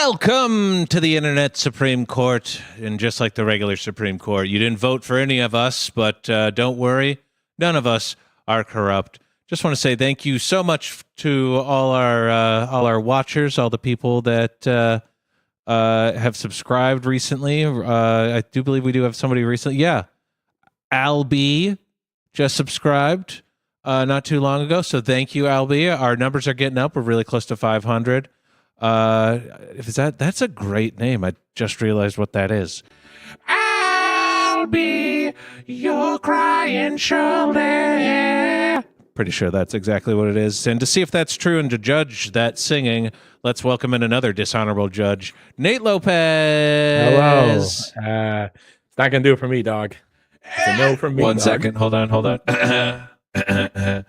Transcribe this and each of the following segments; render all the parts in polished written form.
Welcome to the Internet Supreme Court. And just like the regular Supreme Court, you didn't vote for any of us, but don't worry, none of us are corrupt. Just want to say thank you so much to all our watchers, all the people that have subscribed recently. I do believe we do have somebody recently. Yeah, Al B just subscribed not too long ago. So thank you, Al B. Our numbers are getting up. We're really close to 500. That's a great name. I just realized what that is. I'll be your crying shoulder. Pretty sure that's exactly what it is. And to see if that's true and to judge that singing, let's welcome in another dishonorable judge, Nate Lopez. Hello. It's not gonna do it for me, dog. It's a no from me. One dog. second. Hold on. And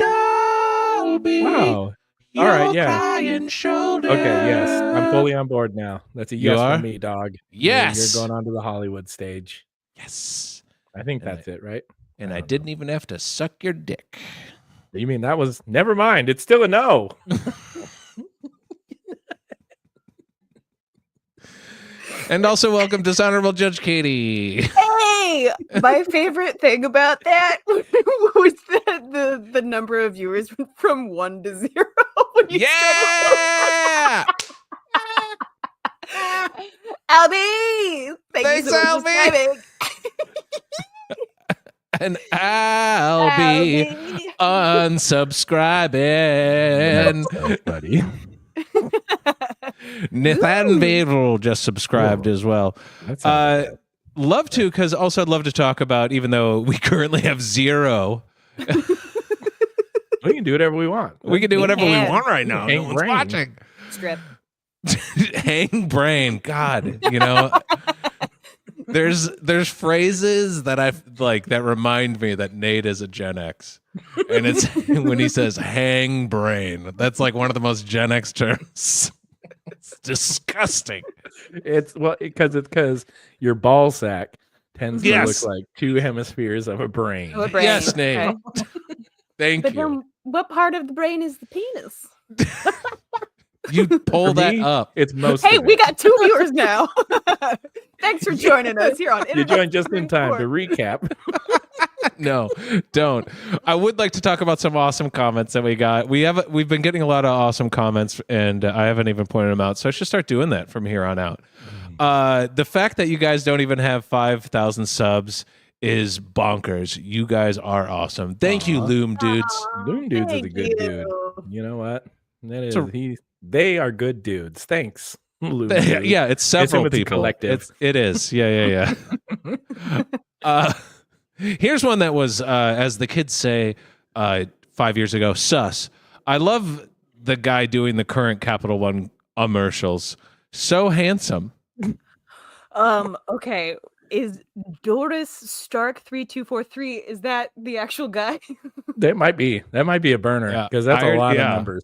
I'll be. Wow. All right, yeah. Crying shoulder. Okay, yes. I'm fully on board now. That's a You yes are? from me, dog. Yes. You're going on to the Hollywood stage. Yes. I think that's it, right? And I didn't even have to suck your dick. You mean that was... Never mind. It's still a no. And also welcome dishonorable Judge Katie. Hey, my favorite thing about that was that the number of viewers went from 1 to 0. When you Yeah! Albie! Thanks, you so much for subscribing. And I'll be unsubscribing. Buddy. Nathan Vedel just subscribed as well. Love to, because also I'd love to talk about, even though we currently have 0. We can do whatever we want. We can do whatever we want right now. Hang No one's brain. watching. Script. Hang brain. God, there's phrases that I like that remind me that Nate is a Gen X. And it's when he says hang brain. That's like one of the most Gen X terms. It's disgusting. It's because your ball sack tends to Yes. look like 2 hemispheres of a brain. Oh, a brain. Yes, Nate. Okay. Thank But you. then what part of the brain is the penis? You pull For that me, up. It's most Hey, of we it. got 2 viewers now. Thanks for joining us here on You Internet joined just in Supreme time Court. to recap. No, don't. I would like to talk about some awesome comments that we got. We've been getting a lot of awesome comments, and I haven't even pointed them out. So I should start doing that from here on out. The fact that you guys don't even have 5,000 subs is bonkers. You guys are awesome. Thank you, Loom dudes. Loom Dudes is a Thank good dude. you. You know what? That is So- they are good dudes. Thanks. Loom Dudes. Yeah, it's several it's a people. collective. It is. Yeah. Here's one that was, as the kids say 5 years ago, sus. I love the guy doing the current Capital One commercials. So handsome. Okay. Is Doris Stark 3243? Is that the actual guy? That might be a burner Yeah, because that's I a heard- lot yeah. of numbers.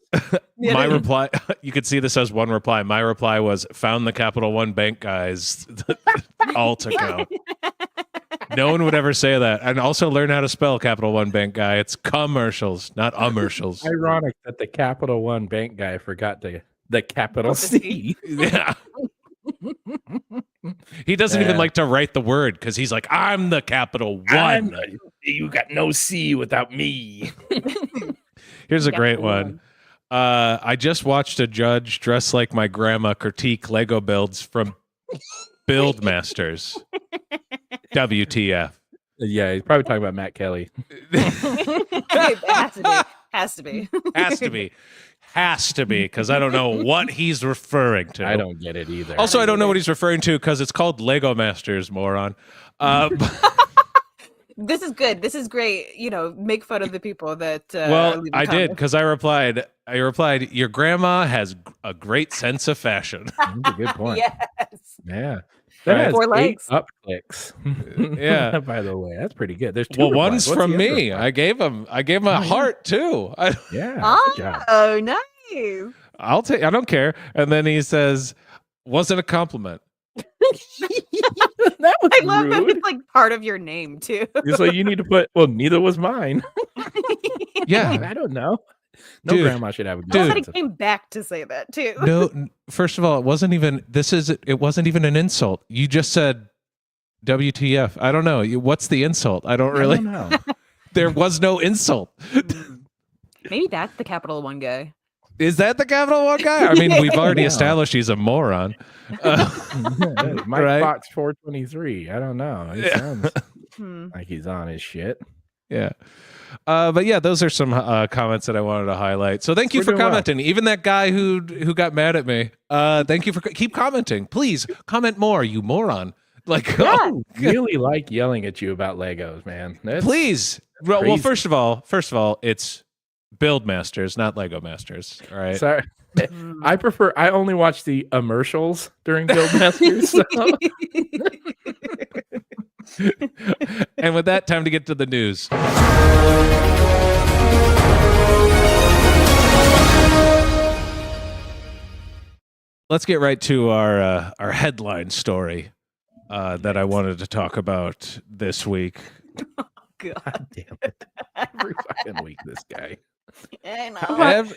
My reply, you could see this as one reply. My reply was, found the Capital One bank guys all to go. No one would ever say that. And also learn how to spell Capital One bank guy. It's commercials, not commercials. Ironic that the Capital One bank guy forgot the capital C. Yeah. He doesn't even Yeah. like to write the word because he's like, I'm the Capital One. You got no C without me. Here's a great Capital one. I just watched a judge dressed like my grandma critique Lego builds from Build Masters. WTF. Yeah, he's probably talking about Matt Kelly. It has to be. Has to be, because I don't know what he's referring to. I don't get it either. Also, I don't know what he's referring to because it's called Lego Masters, moron. This is good. This is great. Make fun of the people that. Well, leave I did comments. because I replied, your grandma has a great sense of fashion. That's a good point. Yes. Yeah. Right. That has 4 8 legs. up clicks. Yeah. By the way, that's pretty good. There's 2 Well, replies. one's What's from the other me. reply? I gave him a heart too. Yeah. Good job. Oh, nice. I'll take. I don't care. And then he says, "Was it a compliment?" That was I love that rude. it's like part of your name too. So you need to put, well, neither was mine. Yeah. I don't know. No Dude, grandma should have a good I love that sense he of- came back to say that too. No, first of all, it wasn't even an insult. You just said WTF. I don't know. What's the insult? I don't really know. There was no insult. Maybe that's the Capital One guy. Is that the Capital One guy? I mean, we've already Yeah. established he's a moron. Mike Right? Fox 423. I don't know. He sounds Hmm. like he's on his shit. Yeah. But yeah, those are some comments that I wanted to highlight. So thank you We're for doing well. commenting. Even that guy who got mad at me. Thank you for keep commenting. Please comment more, you moron. Like, Yeah. Really like yelling at you about Legos, man. That's please. Well, crazy. first of all, it's Build Masters, not Lego Masters. All right. Sorry. Hmm. I only watch the commercials during Build Masters. So. And with that, time to get to the news. Let's get right to our headline story that I wanted to talk about this week. God. God damn it. Every fucking week, this guy. I know.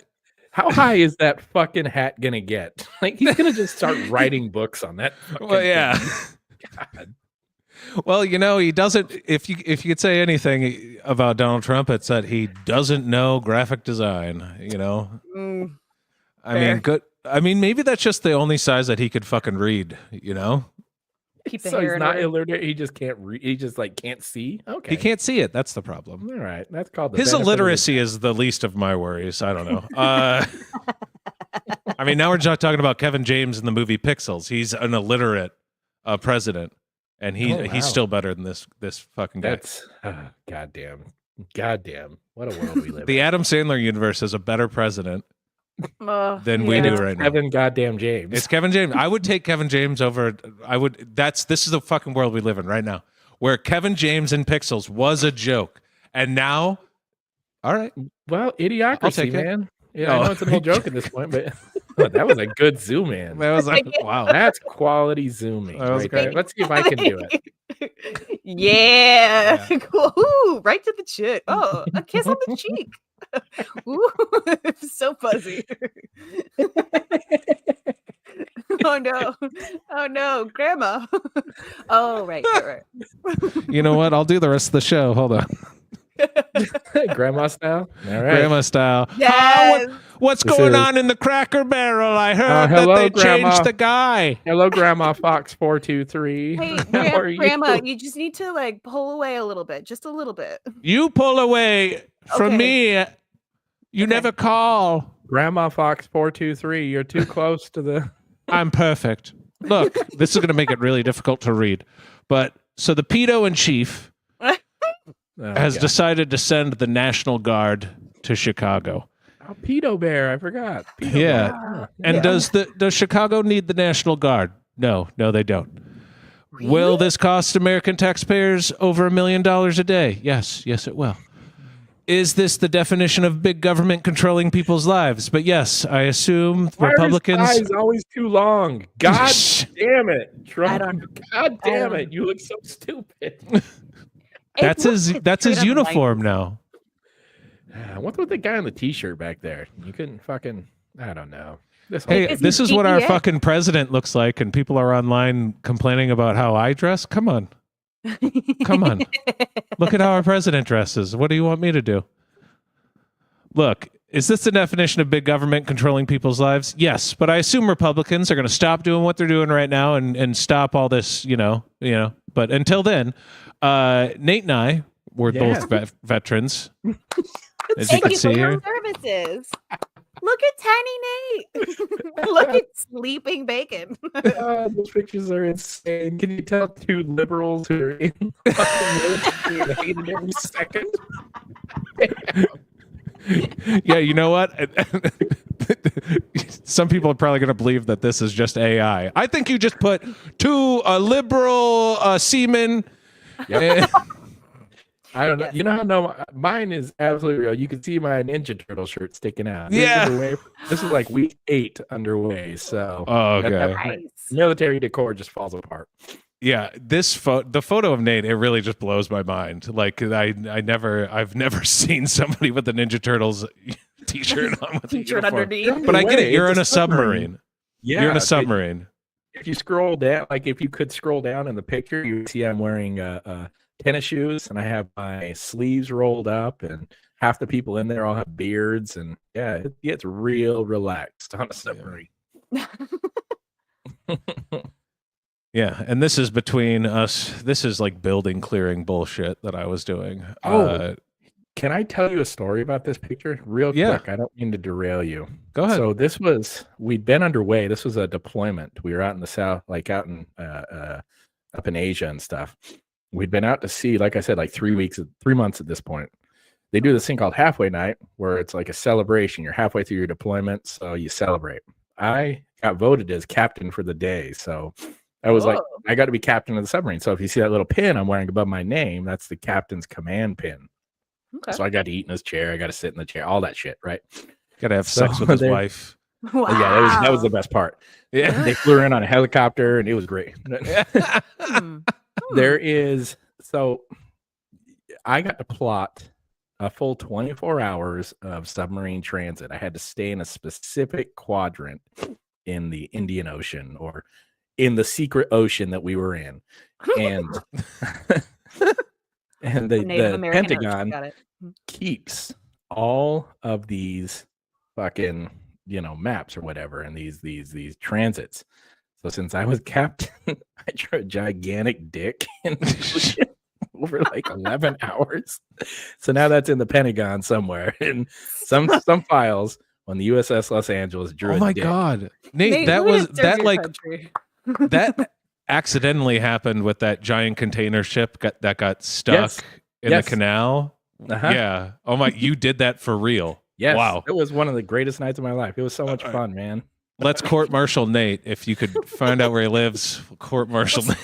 How high is that fucking hat gonna get? Like, he's gonna just start writing books on that. Well, yeah. God. Well, you know, he doesn't. If you could say anything about Donald Trump, it's that he doesn't know graphic design. You know, Mm, I Fair. mean, good. I mean, maybe that's just the only size that he could fucking read. You know, keep the So hair he's in not order. illiterate. He just can't read. He just like can't see. Okay, he can't see it. That's the problem. All right, that's called the His benefit of the illiteracy is the least of my worries. I don't know. I mean, now we're just talking about Kevin James in the movie Pixels. He's an illiterate president, and Oh, wow. he's still better than this fucking guy. That's goddamn. What a world we live The in. Adam Sandler universe is a better president than we yeah. do It's right now. Kevin goddamn James. It's Kevin James. I would take Kevin James over. This is the fucking world we live in right now, where Kevin James in Pixels was a joke, and now, all right, Well, I'll idiocracy, take it. man. Yeah, I Oh. know it's an old joke at this point, but that was a good zoom in. that was like, wow. That's quality zooming. That was Right great. there. Let's see if I can do it. Yeah. Cool. Ooh, right to the chin. Oh, a kiss on the cheek. Ooh, so fuzzy. Oh no. Oh no, grandma. Oh, right. You know what? I'll do the rest of the show. Hold on, Grandma style. All right. grandma style. Yes. What's This going is- on in the Cracker Barrel? I heard hello, that they Grandma. changed the guy. Hello, Grandma Fox 423. Hey, How are you? grandma, you just need to like pull away a little bit, just a little bit. You pull away from Okay. me. You Okay. never call. Grandma Fox 423. You're too close to the. I'm perfect. Look, this is going to make it really difficult to read. But so the pedo in chief Oh, has God. decided to send the National Guard to Chicago. Oh, Pedo Bear. I forgot. Pedo Yeah. Bear. And Yeah. does Chicago need the National Guard? No, they don't. Will Really? this cost American taxpayers over $1 million a day? Yes, it will. Is this the definition of big government controlling people's lives? But yes, I assume Why are his Republicans. eyes always too long? God damn it, Trump! don't- God damn don't- it, you look so stupid. That's It his. looks That's his straight up uniform now. What's with the guy on the T-shirt back there? You couldn't fucking. I don't know. This whole Hey, Is this he is what our DEA? fucking president looks like, and people are online complaining about how I dress. Come on, come on. Look at how our president dresses. What do you want me to do? Look, is this the definition of big government controlling people's lives? Yes, but I assume Republicans are going to stop doing what they're doing right now and stop all this, you know. But until then, Nate and I were Yeah. both veterans, as you Thank can you see for your here. services. Look at Tiny Nate. Look at sleeping bacon. those pictures are insane. Can you tell two liberals who are in fucking military and hated every second? Yeah, you know what? Some people are probably going to believe that this is just AI. I think you just put two liberal seamen. I don't know. Yes. You know how no, mine is absolutely real. You can see my Ninja Turtle shirt sticking out. Yeah. This is like week 8 underway. So Oh, At that okay. point, Nice. military decor just falls apart. Yeah, the photo of Nate, it really just blows my mind. Like I've never seen somebody with the Ninja Turtles T-shirt on with a T-shirt uniform. underneath. But I get it. You're It's in a submarine. Yeah, You're in a submarine. if you scroll down, like if you could scroll down in the picture, you see I'm wearing tennis shoes, and I have my sleeves rolled up, and half the people in there all have beards, and yeah, it gets real relaxed on a submarine. Yeah, and this is between us. This is like building clearing bullshit that I was doing. Oh, can I tell you a story about this picture real Yeah. quick? I don't mean to derail you. Go ahead. So we'd been underway. This was a deployment. We were out in the south, like out in up in Asia and stuff. We'd been out to sea, like I said, like 3 months at this point. They do this thing called halfway night, where it's like a celebration. You're halfway through your deployment, so you celebrate. I got voted as captain for the day, so I was like, I got to be captain of the submarine. So if you see that little pin I'm wearing above my name, that's the captain's command pin. Okay. So I got to eat in his chair. I got to sit in the chair. All that shit, right? Gotta have sex with his wife. Wow. Yeah, that was the best part. Yeah. They flew in on a helicopter, and it was great. There is so I got to plot a full 24 hours of submarine transit. I had to stay in a specific quadrant in the Indian Ocean, or in the secret ocean that we were in, and and the Pentagon keeps all of these fucking maps or whatever, and these transits. So since I was captain, I drew a gigantic dick in the ocean over like 11 hours. So now that's in the Pentagon somewhere in some files on the USS Los Angeles. Drew Oh my a dick. God, Nate, that accidentally happened with that giant container ship that got stuck in the canal. Uh-huh. Yeah. Oh my, you did that for real. Yes. Wow. It was one of the greatest nights of my life. It was so much fun, man. Let's court-martial Nate. If you could find out where he lives, court-martial Nate.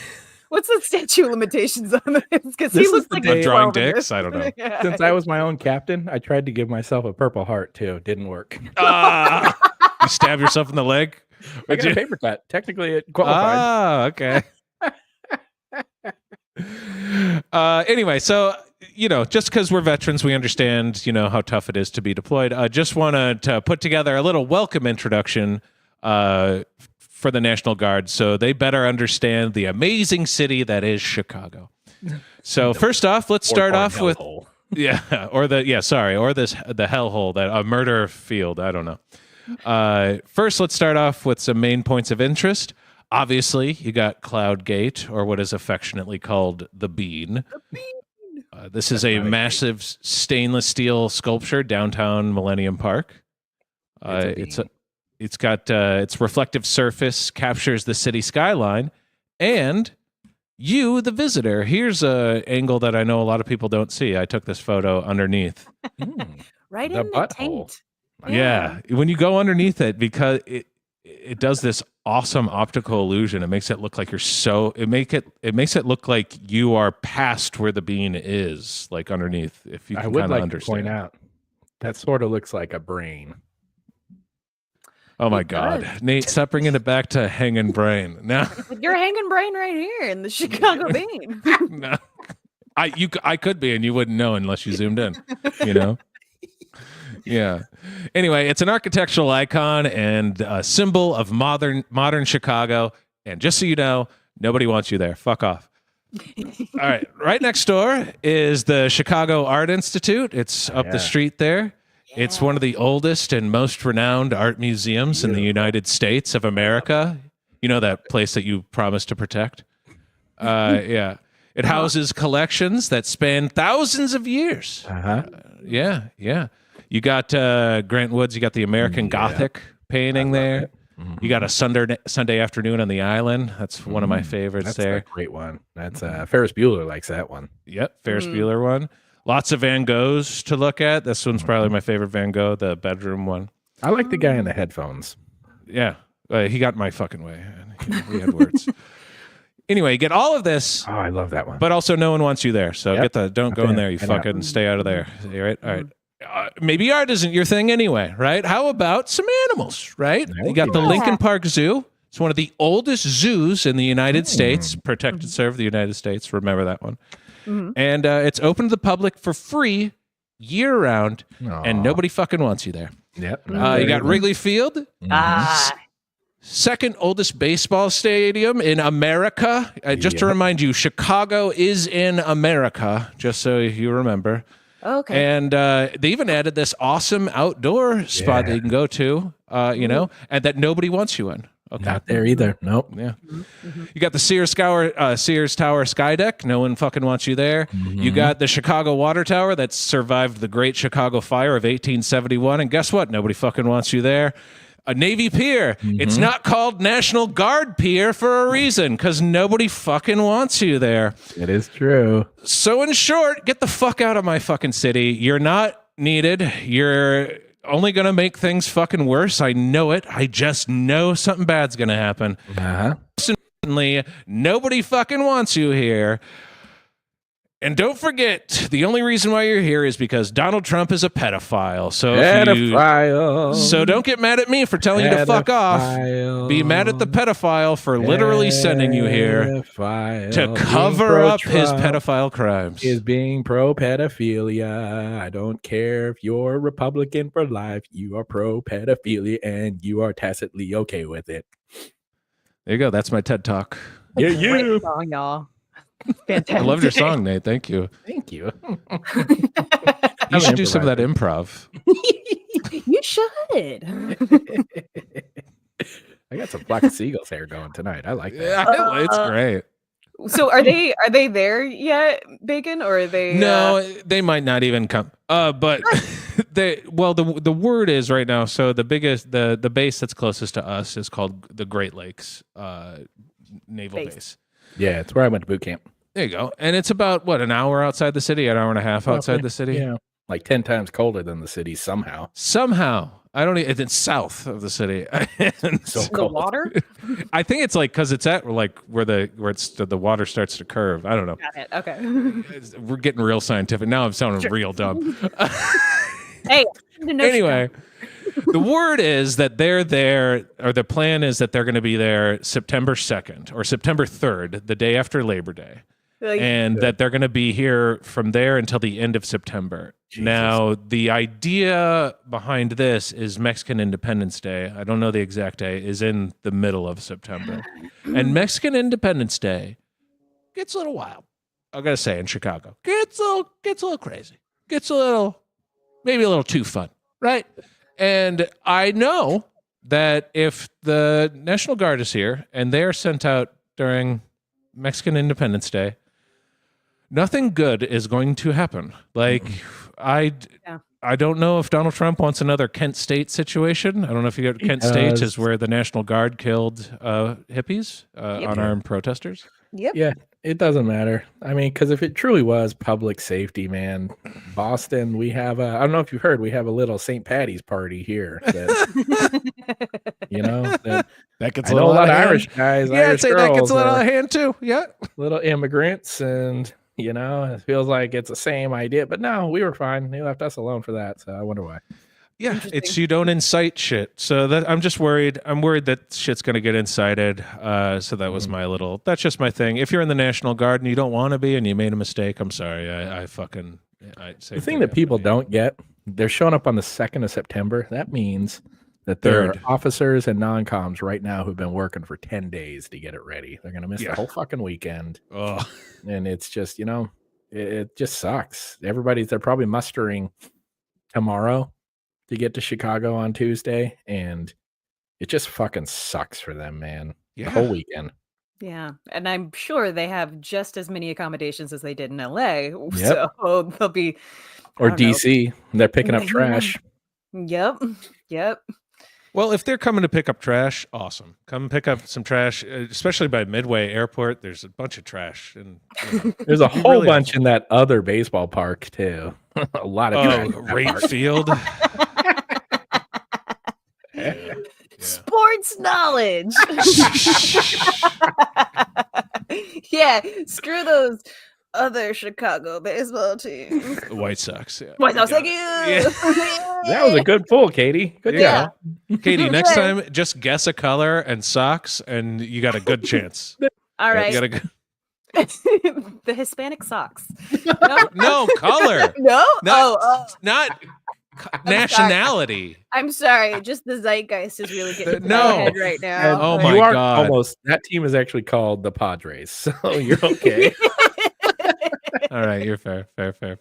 What's the statute of limitations on this? Because he This looks is the like day- he's Drawing 12 in dicks? this. I don't know. Yeah. Since I was my own captain, I tried to give myself a Purple Heart too. Didn't work. You stabbed yourself in the leg? I got a paper cut. Technically, it qualified. Okay. Anyway, so just because we're veterans, we understand how tough it is to be deployed. I just wanted to put together a little welcome introduction for the National Guard, so they better understand the amazing city that is Chicago. So first off, let's start off with hellhole. the hellhole, that a murder field. I don't know. First, let's start off with some main points of interest. Obviously, you got Cloud Gate, or what is affectionately called the Bean. This is a massive stainless steel sculpture downtown Millennium Park. It's got its reflective surface captures the city skyline, and you, the visitor. Here's a angle that I know a lot of people don't see. I took this photo underneath. Right The in the butthole. taint. Yeah, when you go underneath it, because it does this awesome optical illusion. It makes it look like it makes it look like you are past where the bean is, like underneath. If you I can would kind of like understand. to point out that sort of looks like a brain. Oh my It God, does. Nate, stop bringing it back to hanging brain. No, You're hanging brain right here in the Chicago Bean. no, I could be, and you wouldn't know unless you zoomed in. Yeah. Anyway, it's an architectural icon and a symbol of modern Chicago. And just so you know, nobody wants you there. Fuck off. All right. Right next door is the Chicago Art Institute. It's up the street there. It's one of the oldest and most renowned art museums in the United States of America. You know that place that you promised to protect? Yeah. It houses collections that span thousands of years. Yeah. You got Grant Woods. You got the American Gothic painting there. You got a Sunday afternoon on the island. That's one of my favorites. That's there. a great one. That's Ferris Bueller likes that one. Yep, Ferris Bueller one. Lots of Van Goghs to look at. This one's probably my favorite Van Gogh, the bedroom one. I like the guy in the headphones. Yeah, he got my fucking way. We had words. Anyway, get all of this. Oh, I love that one. But also, no one wants you there. So don't go in there. You I know. fucking stay out of there. All right. All right. Maybe art isn't your thing anyway, right? How about some animals, right? You got the Lincoln Park Zoo. It's one of the oldest zoos in the United States, protected serve the United States. Remember that one. And it's open to the public for free year round, Aw. and nobody fucking wants you there. Yep. You got Wrigley Field, Ah, second oldest baseball stadium in America. Just to Yep. remind you, Chicago is in America, just so you remember. okay. And they even added this awesome outdoor spot that you can go to, and that nobody wants you in. Okay. Not there either. Nope. Yeah. You got the Sears Tower Skydeck. No one fucking wants you there. You got the Chicago Water Tower that survived the Great Chicago Fire of 1871. And guess what? Nobody fucking wants you there. A Navy Pier. It's not called National Guard Pier for a reason, because nobody fucking wants you there. It is true. So in short, get the fuck out of my fucking city. You're not needed. You're only going to make things fucking worse. I know it. I just know something bad's going to happen. Certainly, nobody fucking wants you here. And don't forget, the only reason why you're here is because Donald Trump is a pedophile. So so don't get mad at me for telling you to fuck off. Be mad at the pedophile for literally sending you here to cover up his pedophile crimes. Is being pro-pedophilia. I don't care if you're Republican for life. You are pro-pedophilia, and you are tacitly okay with it. There you go. That's my TED Talk. Yeah, Great song, y'all. Fantastic. I loved your song, Nate. Thank you. Thank you. You should do some of that improv. You should. I got some Flock of Seagulls hair going tonight. I like that. Yeah, it's great. So are they there yet, Bacon, or are they? No, they might not even come. But the word is right now. So the biggest the base that's closest to us is called the Great Lakes Naval Base. Yeah, it's where I went to boot camp. There you go. And it's about an hour outside the city, an hour and a half outside the city. Yeah, like 10 times colder than the city somehow. I don't. It's south of the city. So the cold. water? I think it's because it's at where the water starts to curve. I don't know. Got it. Okay. We're getting real scientific now. I'm sounding real dumb. Hey. Anyway, the word is that they're there, or the plan is that they're going to be there September 2nd or September 3rd, the day after Labor Day. And that they're going to be here from there until the end of September. Jesus. Now, the idea behind this is Mexican Independence Day. I don't know the exact day, is in the middle of September. And Mexican Independence Day gets a little wild. I got to say, in Chicago. Gets a little crazy. Maybe a little too fun, right? And I know that if the National Guard is here and they are sent out during Mexican Independence Day, nothing good is going to happen. I don't know if Donald Trump wants another Kent State situation. I don't know if you got Kent State is where the National Guard killed hippies, unarmed protesters. Yep. Yeah, it doesn't matter. I mean, because if it truly was public safety, man, Boston, we have I don't know if you heard, we have a little St. Patty's party here. That, that gets I know a lot of Irish guys. Yeah, Irish I'd say girls that gets a little out of hand too. Yeah. Little immigrants, and it feels like it's the same idea. But no, we were fine. They left us alone for that. So I wonder why. Yeah, it's you don't incite shit. So that I'm just worried. I'm worried that shit's going to get incited. So that was that's just my thing. If you're in the National Guard and you don't want to be and you made a mistake, I'm sorry. I say the thing that people don't get, they're showing up on the 2nd of September. That means that there are officers and non-coms right now who've been working for 10 days to get it ready. They're going to miss the whole fucking weekend. Oh. And it's just, it just sucks. They're probably mustering tomorrow to get to Chicago on Tuesday, and it just fucking sucks for them, man. Yeah. The whole weekend. Yeah, and I'm sure they have just as many accommodations as they did in LA. Yep. So they'll be, or DC. They're picking up trash. Yep. Well, if they're coming to pick up trash, awesome. Come pick up some trash, especially by Midway Airport. There's a bunch of trash, and there's a whole bunch in that other baseball park too. A lot of trash. Rate Field. Yeah. Sports knowledge. Yeah, screw those other Chicago baseball teams. The White Sox. Yeah. White Sox, thank you. Yeah. That was a good pull, Katie. Good job. Katie, next time, just guess a color and socks, and you got a good chance. All right. The Hispanic socks. No, No, color. no. Not, not sorry. nationality. I'm sorry. Just the zeitgeist is really getting to my No. head right now. Oh you my are God. almost. That team is actually called the Padres, so you're okay. All right, you're fair. Okay,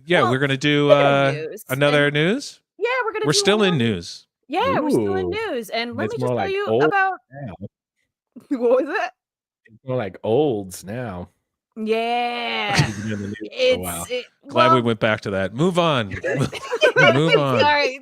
Well, we're gonna do news. another And news. yeah, we're gonna. We're do still in another- news. Yeah, we're still in Ooh. news, and let It's me more just tell like you old about now. what was it? It's more like olds now. Yeah, You've been in the news for a while. Glad we went back to that. Move on. Move on. Sorry,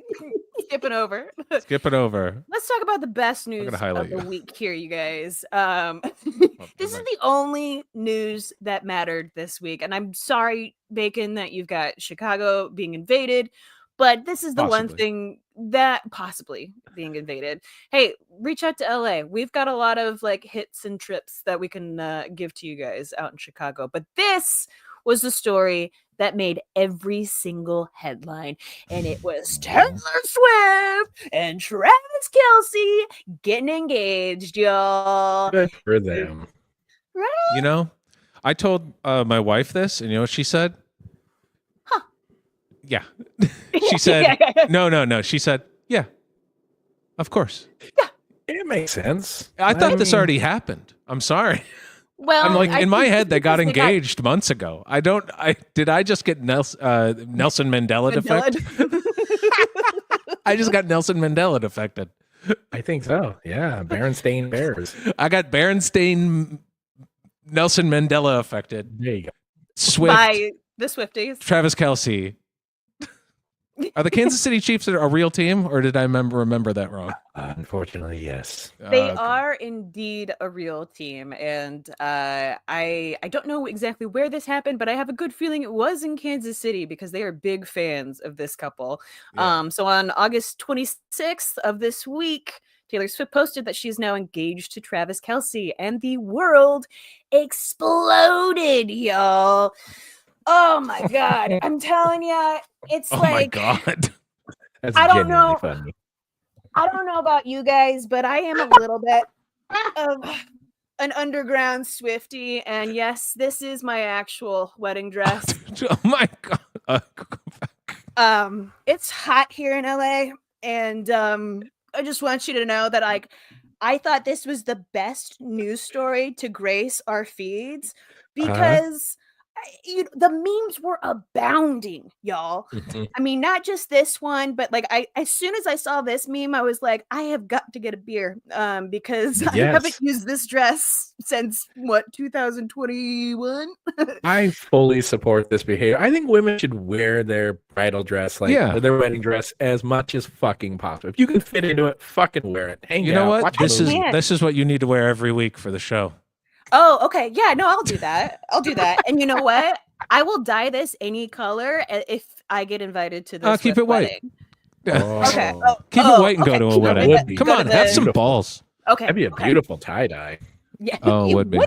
skipping over. Skip it over. Let's talk about the best news gonna of highlight the you. week here, you guys. This is mind. the only news that mattered this week, and I'm sorry, Bacon, that you've got Chicago being invaded, but this is the one Possibly. thing that possibly being invaded. Hey, reach out to LA. We've got a lot of like hits and trips that we can give to you guys out in Chicago, but this was the story that made every single headline, and it was Taylor Swift and Travis Kelce getting engaged, y'all. Good for them. You know, I told my wife this, and you know what she said? Huh. Yeah. She said, no. She said, yeah, of course. It makes sense. I thought this mean, already happened. I'm sorry. Well, I'm like, I in my think head, they got because engaged months ago. Did I just get Nelson Mandela effect? I just got Nelson Mandela affected. I think so. Yeah, Berenstain Bears. I got Berenstain Nelson Mandela affected. There you go. Swift, by the Swifties. Travis Kelce. Are the Kansas City Chiefs a real team, or did I remember that wrong? Unfortunately, yes. They Okay. are indeed a real team, and I don't know exactly where this happened, but I have a good feeling it was in Kansas City because they are big fans of this couple. Yeah. So on August 26th of this week, Taylor Swift posted that she's now engaged to Travis Kelce, and the world exploded, y'all. Oh my God. I'm telling you, it's Oh like, my God. That's I don't genuinely know. funny. I don't know about you guys, but I am a little bit of an underground Swiftie. And yes, this is my actual wedding dress. Oh my God. It's hot here in LA, and I just want you to know that I thought this was the best news story to grace our feeds because the memes were abounding, y'all. Mhm. I mean, not just this one, but like as soon as I saw this meme, I was like, I have got to get a beer because I haven't Yes. used this dress since 2021. I fully support this behavior. I think women should wear their bridal dress, like Yeah. their wedding dress, as much as fucking possible. If you can fit into it, fucking wear it. Hang You know out, what? watch a movie. Man. This is what you need to wear every week for the show. Oh, okay. Yeah, no, I'll do that. And you know what? I will dye this any color if I get invited to this. Keep it white. wedding. Oh, Okay. Keep it white and go to a keep it wedding. white. Would be Come Go to on, the- have some Beautiful. balls. Okay. That'd be a okay. beautiful tie-dye. Yeah, Oh, it would be.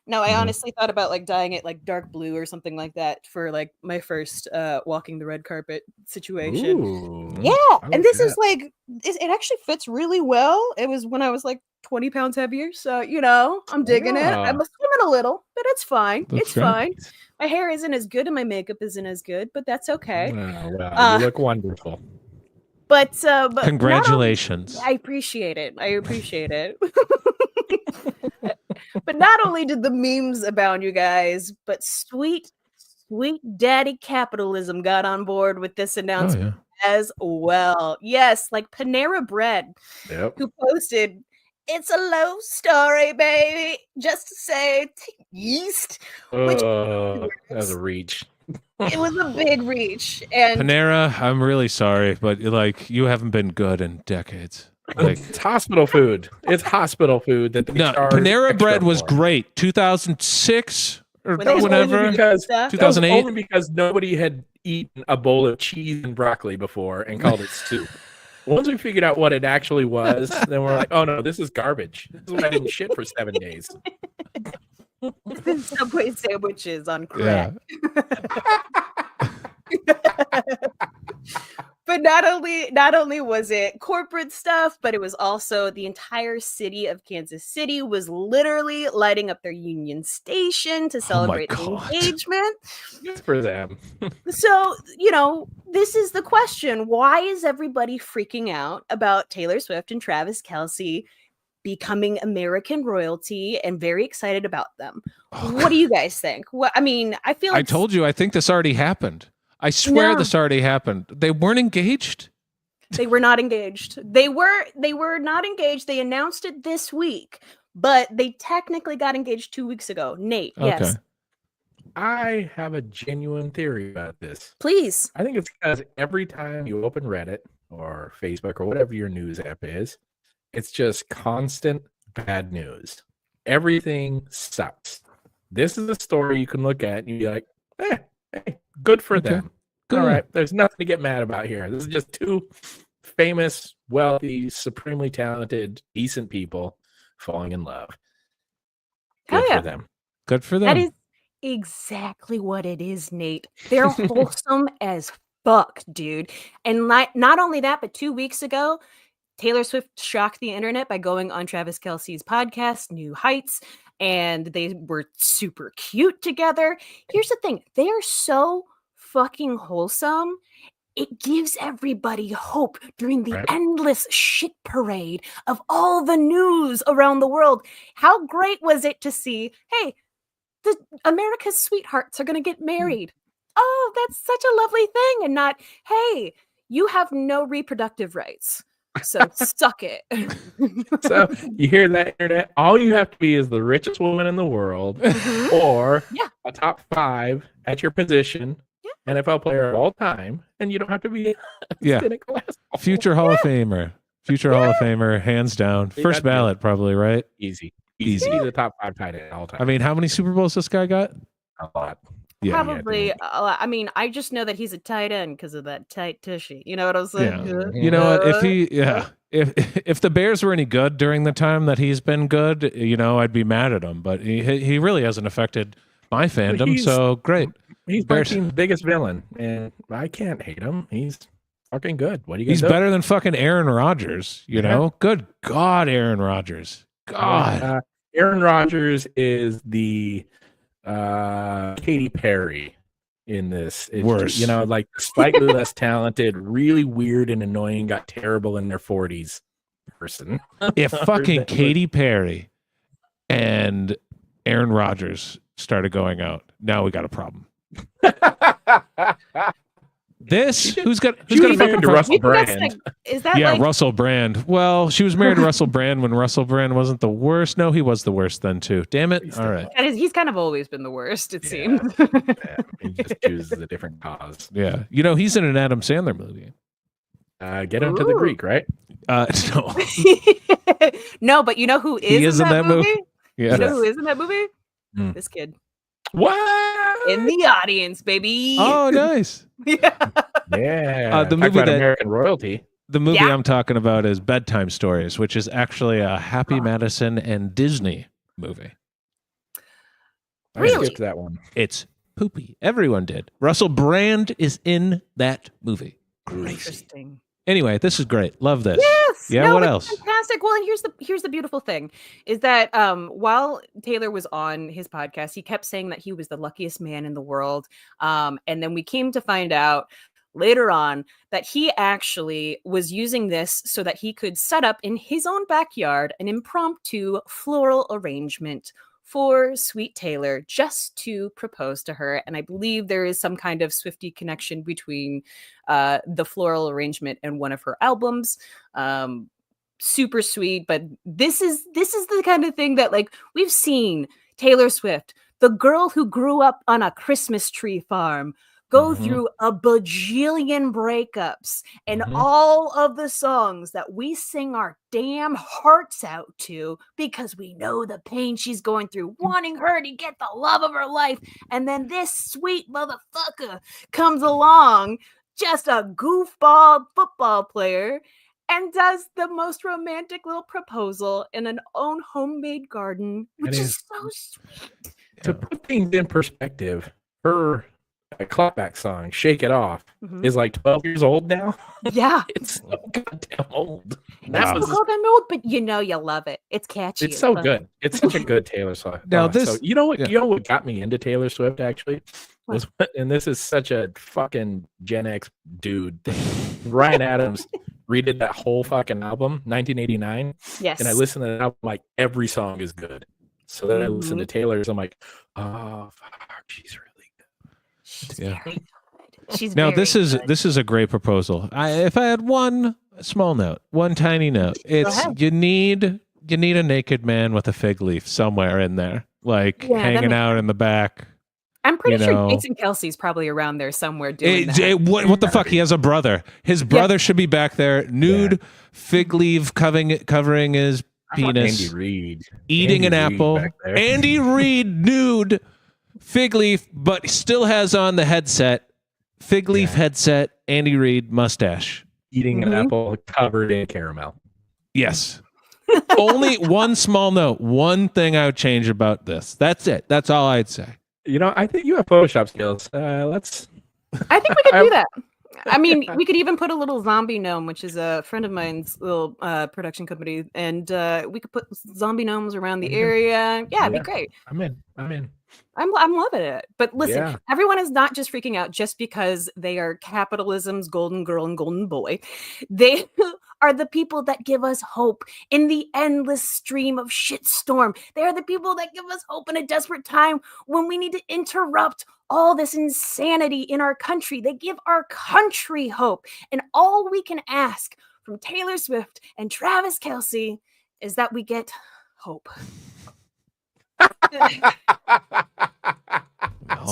No, I Mhm. honestly thought about like dyeing it like dark blue or something like that for like my first walking the red carpet situation. Ooh. Yeah, I and like this that. is like it actually fits really well. It was when I was like 20 pounds heavier, so you know I'm digging it. I'm Yeah. swimming a little, but it's fine. That's It's great. fine. My hair isn't as good and my makeup isn't as good, but that's okay. Well, you look wonderful. But not only- Congratulations. I appreciate it. But not only did the memes abound, you guys, but sweet daddy capitalism got on board with this Oh, announcement yeah. as well. Yes, like Panera Bread, Yep. who posted, "It's a love story, baby. Just to say yeast." Which That was a reach. it was a big reach. And Panera, I'm really sorry, but like you haven't been good in decades. Like It's hospital food. It's hospital food that they no, charge Panera extra bread was for. great. 2006 or When That they was started only whenever. because stuff. that was 2008? only because nobody had eaten a bowl of cheese and broccoli before and called it soup. Once we figured out what it actually was, then we're like, oh no, this is garbage. This is why I didn't shit for 7 days. Subway sandwiches on crack. Yeah. But not only was it corporate stuff, but it was also the entire city of Kansas City was literally lighting up their Union Station to celebrate the God. engagement. Good for them. So, this is the question. Why is everybody freaking out about Taylor Swift and Travis Kelce becoming American royalty and very excited about them? What do you guys think? I feel I told you, I think this already happened. I swear this already happened. They weren't engaged? They were not engaged. They were not engaged. They announced it this week, but they technically got engaged 2 weeks ago. Nate, yes. Okay. I have a genuine theory about this. Please. I think it's because every time you open Reddit or Facebook or whatever your news app is, it's just constant bad news. Everything sucks. This is a story you can look at and you'd be like, hey, good for them. Good. All right, there's nothing to get mad about here. This is just two famous, wealthy, supremely talented, decent people falling in love. Good for them. Good for them. That is exactly what it is, Nate. They're wholesome as fuck, dude. And not only that, but 2 weeks ago, Taylor Swift shocked the internet by going on Travis Kelce's podcast, New Heights, and they were super cute together. Here's the thing. They are so fucking wholesome. It gives everybody hope during the endless shit parade of all the news around the world. How great was it to see, hey, the America's sweethearts are going to get married. Oh, that's such a lovely thing. And not, hey, you have no reproductive rights. So suck it. So you hear that, internet? All you have to be is the richest woman in the world, or a top 5 at your position, NFL player of all time, and you don't have to be future Hall of Famer. Future Hall of Famer, hands down. First ballot, probably, right? Easy. The top 5 tight end all time. I mean, how many Super Bowls this guy got? A lot. Yeah. Probably. I just know that he's a tight end because of that tight tushy. You know what I'm saying? Yeah. You know what? If the Bears were any good during the time that he's been good, I'd be mad at him. But he really hasn't affected my fandom. So great. He's my team's biggest villain, and I can't hate him. He's fucking good. What do you guys do? He's better than fucking Aaron Rodgers. You know? Good God, Aaron Rodgers. God. Aaron Rodgers is the Katy Perry in this. It's worse. Like slightly less talented, really weird and annoying, got terrible in their 40s person. If fucking Katy Perry and Aaron Rodgers started going out, now we got a problem. Who's got married to Russell Brand? Is that Russell Brand? Well, she was married to Russell Brand when Russell Brand wasn't the worst. No, he was the worst then too. Damn it! All right, he's kind of always been the worst. It seems. He just chooses a different cause. Yeah, he's in an Adam Sandler movie. Get into the Greek, right? No. No, but you know who is in that movie? Yeah. You know who is in that movie? This kid. What? In the audience, baby. Oh, nice. Yeah. The movie that American royalty. The movie I'm talking about is Bedtime Stories, which is actually a Happy Madison and Disney movie. I skipped that one. It's poopy. Everyone did. Russell Brand is in that movie. Crazy. Interesting. Anyway, this is great. Love this. Yes. Yeah. What else? Fantastic. Well, and here's the beautiful thing is that while Taylor was on his podcast, he kept saying that he was the luckiest man in the world. And then we came to find out later on that he actually was using this so that he could set up in his own backyard an impromptu floral arrangement for Sweet Taylor just to propose to her. And I believe there is some kind of Swiftie connection between the floral arrangement and one of her albums. Super sweet. But this is the kind of thing that, like, we've seen Taylor Swift, the girl who grew up on a Christmas tree farm, go through a bajillion breakups, and all of the songs that we sing our damn hearts out to because we know the pain she's going through, wanting her to get the love of her life. And then this sweet motherfucker comes along, just a goofball football player, and does the most romantic little proposal in an own homemade garden, which is so sweet. To put things in perspective, her clapback song, "Shake It Off," Mhm. is like 12 years old now. Yeah. It's so goddamn old. It's Wow. so goddamn old, but you love it. It's catchy. It's so fun. good. It's such a good Taylor Swift. Now So this- you know what? yeah. You know what got me into Taylor Swift actually What? was, and this is such a fucking Gen X dude thing. Ryan Adams redid that whole fucking album, 1989, Yes. and I listened to that album like every song is good. So then I listened to Taylor's. I'm like, oh fuck, she's really good. She's Yeah. very good. She's Now very this is good. a great proposal. If I had one small note, one tiny note, it's ahead. you need a naked man with a fig leaf somewhere in there, like Yeah, that hanging makes out in the back. I'm pretty you sure know. Jason Kelsey's probably around there somewhere doing that. What the fuck? He has a brother. His brother should be back there, nude, fig leaf covering his I want penis, Andy Reid eating Andy an Reid apple. back there. Andy Reid, nude, fig leaf, but still has on the headset. Fig leaf headset, Andy Reid mustache. Eating an apple covered in caramel. Yes. Only one small note. One thing I would change about this. That's it. That's all I'd say. You know, I think you have Photoshop skills. Let's. I think we could do that. I mean, we could even put a little zombie gnome, which is a friend of mine's little production company, and we could put zombie gnomes around the area. Yeah, it'd be great. I'm in. I'm loving it. But listen, everyone is not just freaking out just because they are capitalism's golden girl and golden boy. They are the people that give us hope in the endless stream of shitstorm. They are the people that give us hope in a desperate time when we need to interrupt all this insanity in our country. They give our country hope. And all we can ask from Taylor Swift and Travis Kelce is that we get hope.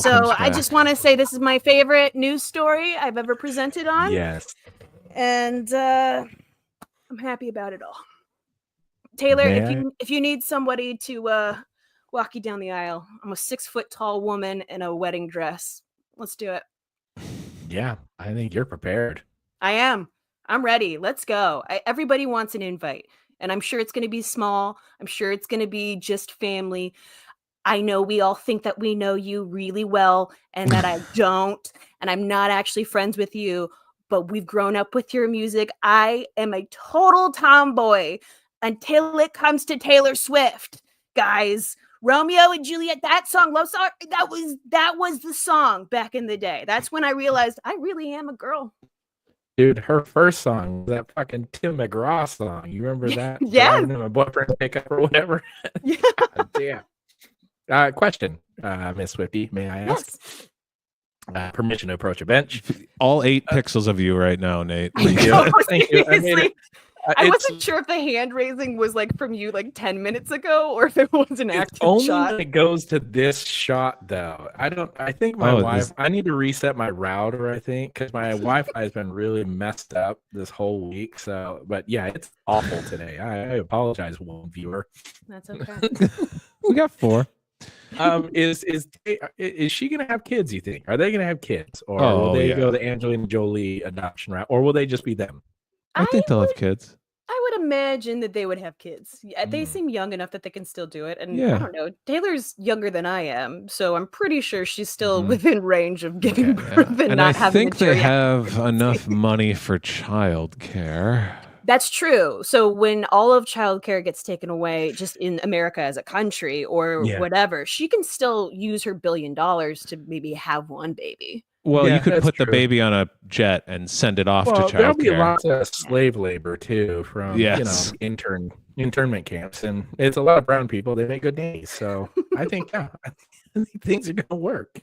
So I just want to say this is my favorite news story I've ever presented on. Yes. And I'm happy about it all. Taylor, if you need somebody to walk you down the aisle, I'm a 6-foot tall woman in a wedding dress. Let's do it. Yeah, I think you're prepared. I am. I'm ready. Let's go. Everybody wants an invite. And I'm sure it's going to be small. I'm sure it's going to be just family. I know we all think that we know you really well and that I don't. And I'm not actually friends with you, but we've grown up with your music. I am a total tomboy until it comes to Taylor Swift. Guys, Romeo and Juliet, that song, Love Song, that was the song back in the day. That's when I realized I really am a girl. Dude, her first song, that fucking Tim McGraw song. You remember that? Yeah. My boyfriend pickup or whatever. Yeah. Damn. Question, Miss Swifty, may I ask? Yes. Permission to approach a bench. All 8 pixels of you right now, Nate. Thank you. I wasn't sure if the hand raising was like from you like 10 minutes ago or if it was an active only shot. when it goes to this shot though. I think my I need to reset my router, I think, because my Wi-Fi has been really messed up this whole week. So, but yeah, it's awful today. I apologize, one viewer. That's okay. We got 4. Is she gonna have kids, you think? Are they gonna have kids? Or will they go the Angelina Jolie adoption route? Or will they just be them? I think they'll have kids. I would imagine that they would have kids. Yeah, they seem young enough that they can still do it. And I don't know, Taylor's younger than I am, so I'm pretty sure she's still within range of giving birth and not having. I think they have enough money for childcare. That's true. So when all of childcare gets taken away, just in America as a country or whatever, she can still use her $1 billion to maybe have one baby. Well, you could put the baby on a jet and send it off to childcare. There'll be lots of slave labor too from internment camps, and it's a lot of brown people. They make good days, so I think things are gonna work.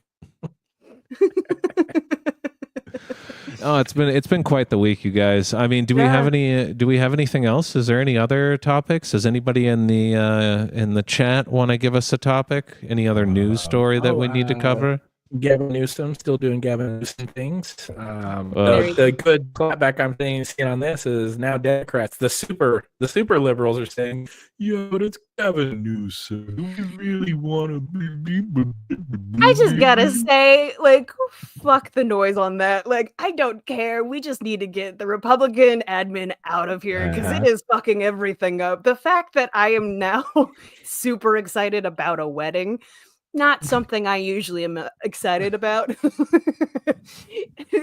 Oh, it's been quite the week, you guys. I mean, do we have anything else? Is there any other topics? Does anybody in the chat want to give us a topic? Any other news story that we need to cover? Gavin Newsom still doing Gavin Newsom things. The good clapback I'm seeing on this is now Democrats, the super liberals are saying, "Yeah, but it's Gavin Newsom. Do we really want to be?" I just gotta say, like, fuck the noise on that. Like, I don't care. We just need to get the Republican admin out of here because it is fucking everything up. The fact that I am now super excited about a wedding Not something I usually am excited about.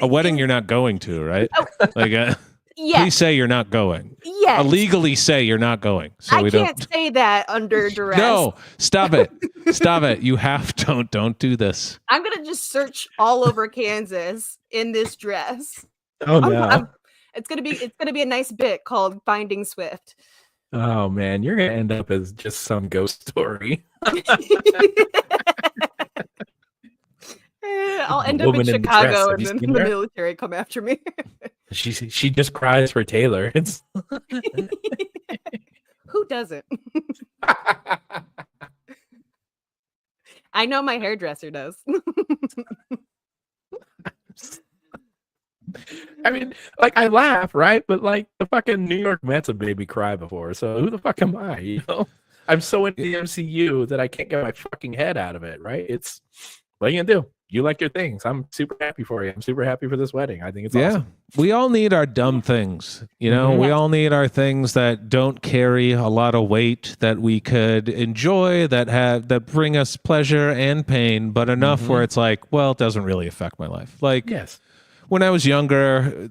A wedding you're not going to, right? Oh. Like, Yes. please say you're not going. Yes. Illegally say you're not going. So I we can't don't. say that under duress. No, stop it. Stop it. You have don't do this. I'm gonna just search all over Kansas in this dress. Oh no. It's gonna be a nice bit called Finding Swift. Oh man, you're gonna end up as just some ghost story. I'll end up in Woman in Chicago dress. Have and you then the seen her? military come after me. She just cries for Taylor. It's Who doesn't? I know my hairdresser does. I mean, like I laugh, right? But like the fucking New York Mets have made me cry before. So who the fuck am I? You know, I'm so into the MCU that I can't get my fucking head out of it. Right? It's what are you gonna do? You like your things. I'm super happy for you. I'm super happy for this wedding. I think it's awesome. We all need our dumb things. You know, we all need our things that don't carry a lot of weight, that we could enjoy, that bring us pleasure and pain, but enough where it's like, well, it doesn't really affect my life. Like, Yes. when I was younger,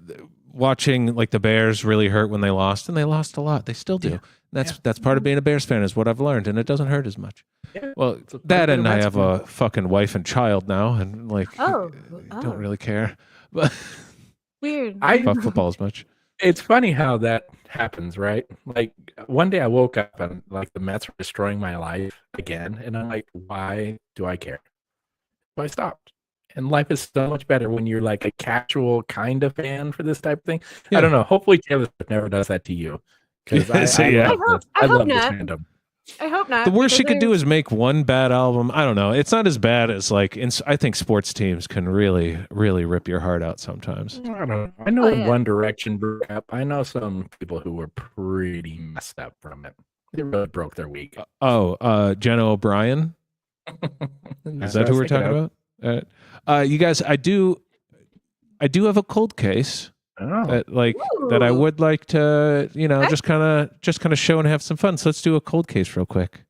watching like the Bears really hurt when they lost, and they lost a lot. They still do. That's part of being a Bears fan is what I've learned, and it doesn't hurt as much. Yeah. Well, that and I have a fucking wife and child now, and like, don't really care. But Weird. about football as much. It's funny how that happens, right? Like one day I woke up and like the Mets were destroying my life again, and I'm like, why do I care? So I stopped. And life is so much better when you're like a casual kind of fan for this type of thing. Yeah. I don't know. Hopefully Taylor Swift never does that to you. Because I love this fandom. I hope not. The worst she could do is make one bad album. I don't know. It's not as bad as like, I think sports teams can really, really rip your heart out sometimes. I don't know. I know when One Direction broke up. I know some people who were pretty messed up from it. They really broke their week. Jenna O'Brien. Is that who we're talking about? You guys, I do have a cold case that I would like to, just kind of show and have some fun. So let's do a cold case real quick.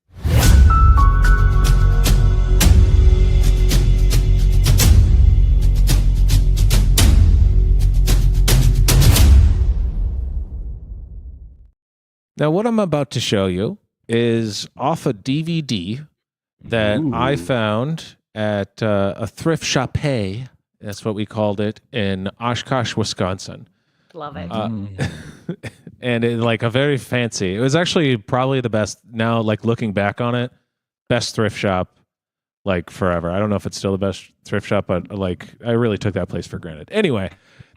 Now, what I'm about to show you is off a DVD that I found at a thrift shop. That's what we called it in Oshkosh, Wisconsin. Love it. And it like a very fancy. It was actually probably the best. Now, like looking back on it, best thrift shop like forever. I don't know if it's still the best thrift shop, but like I really took that place for granted. Anyway,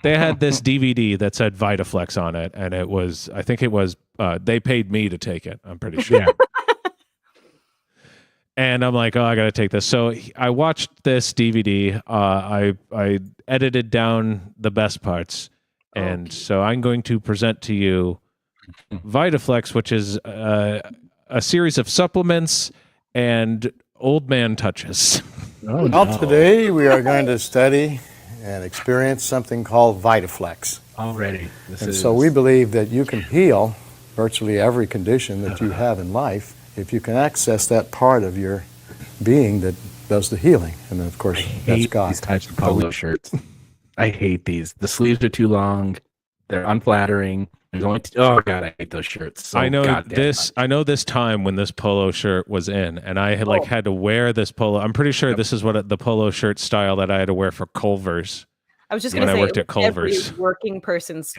they had this DVD that said VitaFlex on it, and it was, I think it was, they paid me to take it. I'm pretty sure. And I'm like, oh, I got to take this. So I watched this DVD. I edited down the best parts. And so I'm going to present to you VitaFlex, which is a series of supplements and old man touches. Well, today we are going to study and experience something called VitaFlex. Already. So we believe that you can heal virtually every condition that you have in life if you can access that part of your being that does the healing. And then, of course, that's God. These types of polo shirts. I hate these. The sleeves are too long. They're unflattering. There's only oh god, I hate those shirts. So I know this. I know this time when this polo shirt was in, and I had had to wear this polo. I'm pretty sure this is what the polo shirt style that I had to wear for Culver's. I was just going to say, I worked at Culver's. Every working person's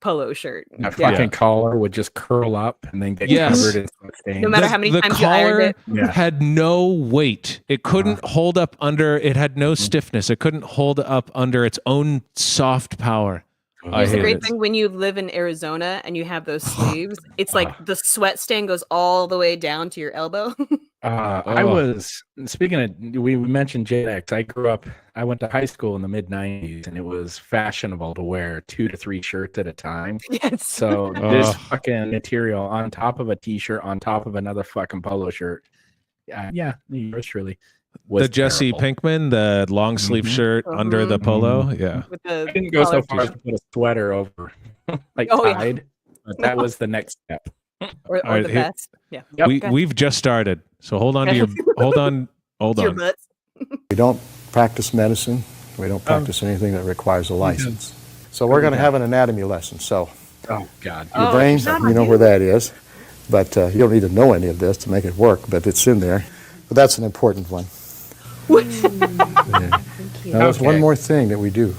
polo shirt. That fucking collar would just curl up and then get covered in stains. No matter how many times you ironed it. Had no weight. It couldn't hold up under. It had no stiffness. It couldn't hold up under its own soft power. Here's the great thing: when you live in Arizona and you have those sleeves, it's like the sweat stain goes all the way down to your elbow. I was speaking of. We mentioned Gen X. I went to high school in the mid '90s, and it was fashionable to wear 2 to 3 shirts at a time. Yes. So this fucking material on top of a T-shirt, on top of another fucking polo shirt. Yours truly. The Jesse Pinkman, the long sleeve shirt under the polo. Yeah. I didn't go so far as to put a sweater over, tied. But that was the next step. Or the best. Yeah. We've just started. So hold on to your Hold Your on. butts. We don't practice medicine. We don't practice anything that requires a license. So we're going to have an anatomy lesson. So Oh God. your brain, not you know on where that is. But you don't need to know any of this to make it work, but it's in there. But that's an important one. Now, there's one more thing that we do.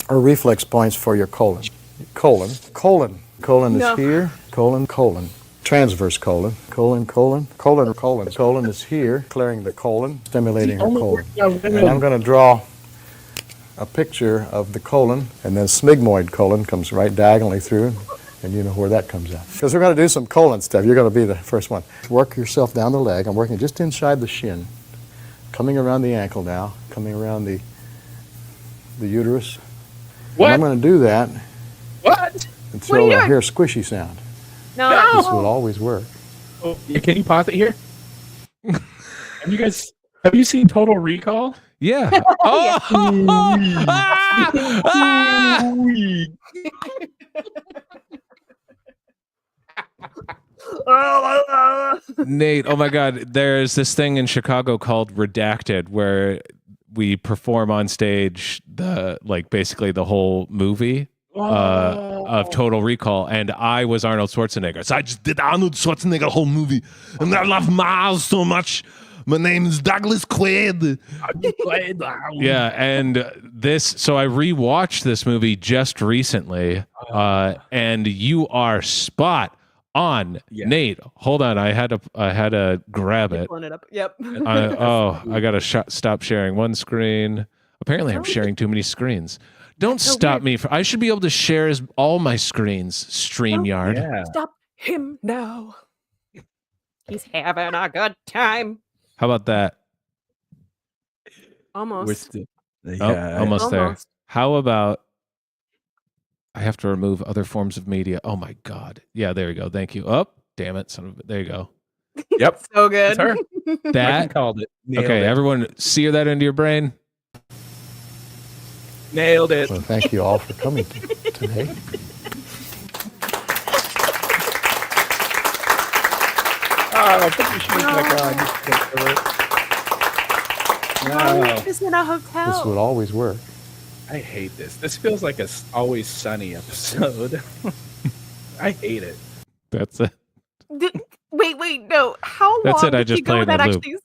Our reflex points for your colon. Colon. Colon No. is here. Colon. Transverse colon. Colon is here, clearing the colon, stimulating her colon. And I'm going to draw a picture of the colon, and then smigmoid colon comes right diagonally through, and you know where that comes out. Because we're going to do some colon stuff. You're going to be the first one. Work yourself down the leg. I'm working just inside the shin, coming around the ankle now, coming around the uterus. What? And I'm going to do that What? until I hear a squishy sound. No. This will always work. Oh, can you pause it here? Have you seen Total Recall? Yeah. Oh! Nate, oh my God. There's this thing in Chicago called Redacted where we perform on stage basically the whole movie of Total Recall, and I was Arnold Schwarzenegger. So I just did Arnold Schwarzenegger whole movie, and I love Mars so much. My name is Douglas Quaid. Yeah, and so I rewatched this movie just recently, and you are spot on, Nate. Hold on, I had to grab it. Pulling it up. Yep. I gotta stop sharing one screen. Apparently, I'm sharing too many screens. Don't stop me. I should be able to share all my screens. StreamYard. Yeah. Stop him now. He's having a good time. How about that? Almost. Almost there. How about I have to remove other forms of media? Oh my God. Yeah, there you go. Thank you. Oh, damn it. There you go. Yep. So good. That's her. That called it. Nailed okay, it. everyone sear that into your brain. Nailed it. Well, thank you all for coming today. Oh, put your shoes back on. Wow. This is in a hotel. This would always work. I hate this. This feels like a Always Sunny episode. I hate it. That's it. Wait, no. How That's long it, I did just you go played without the loop. actually?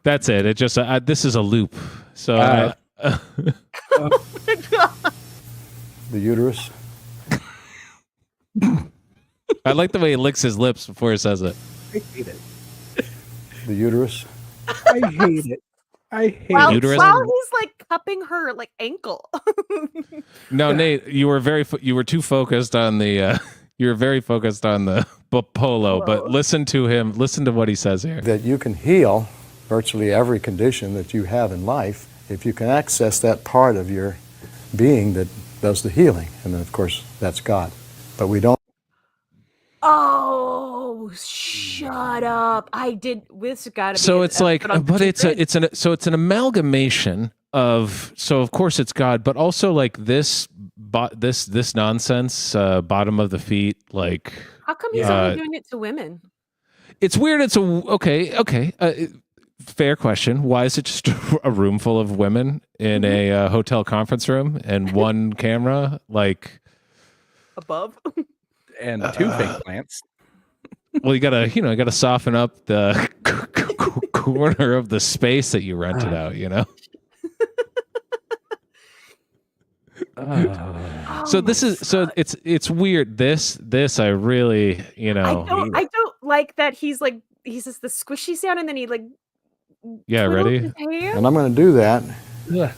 That's it. It just this is a loop. So The uterus. I like the way he licks his lips before he says it. I hate it. The uterus. I hate it. I hate While, it. Uterus? while he's like cupping her like ankle. No, Nate, you were too focused on the you were very focused on the polo, but listen to him. Listen to what he says here. That you can heal virtually every condition that you have in life if you can access that part of your being that does the healing. And then, of course, that's God. But we don't. Oh, shut up! I did. This got to be. So an it's like, episode on but Grid. it's an amalgamation of. So of course it's God, but also like this nonsense, bottom of the feet, like. How come he's only doing it to women? It's weird. It's okay. Fair question. Why is it just a room full of women in a hotel conference room and one camera? Like Above. And two fake plants. well, you gotta soften up the corner of the space that you rented out. So this is it's weird. This I really I don't like that he says the squishy sound and then he like. Yeah, twiddles ready? his hand. And I'm going to do that Ugh.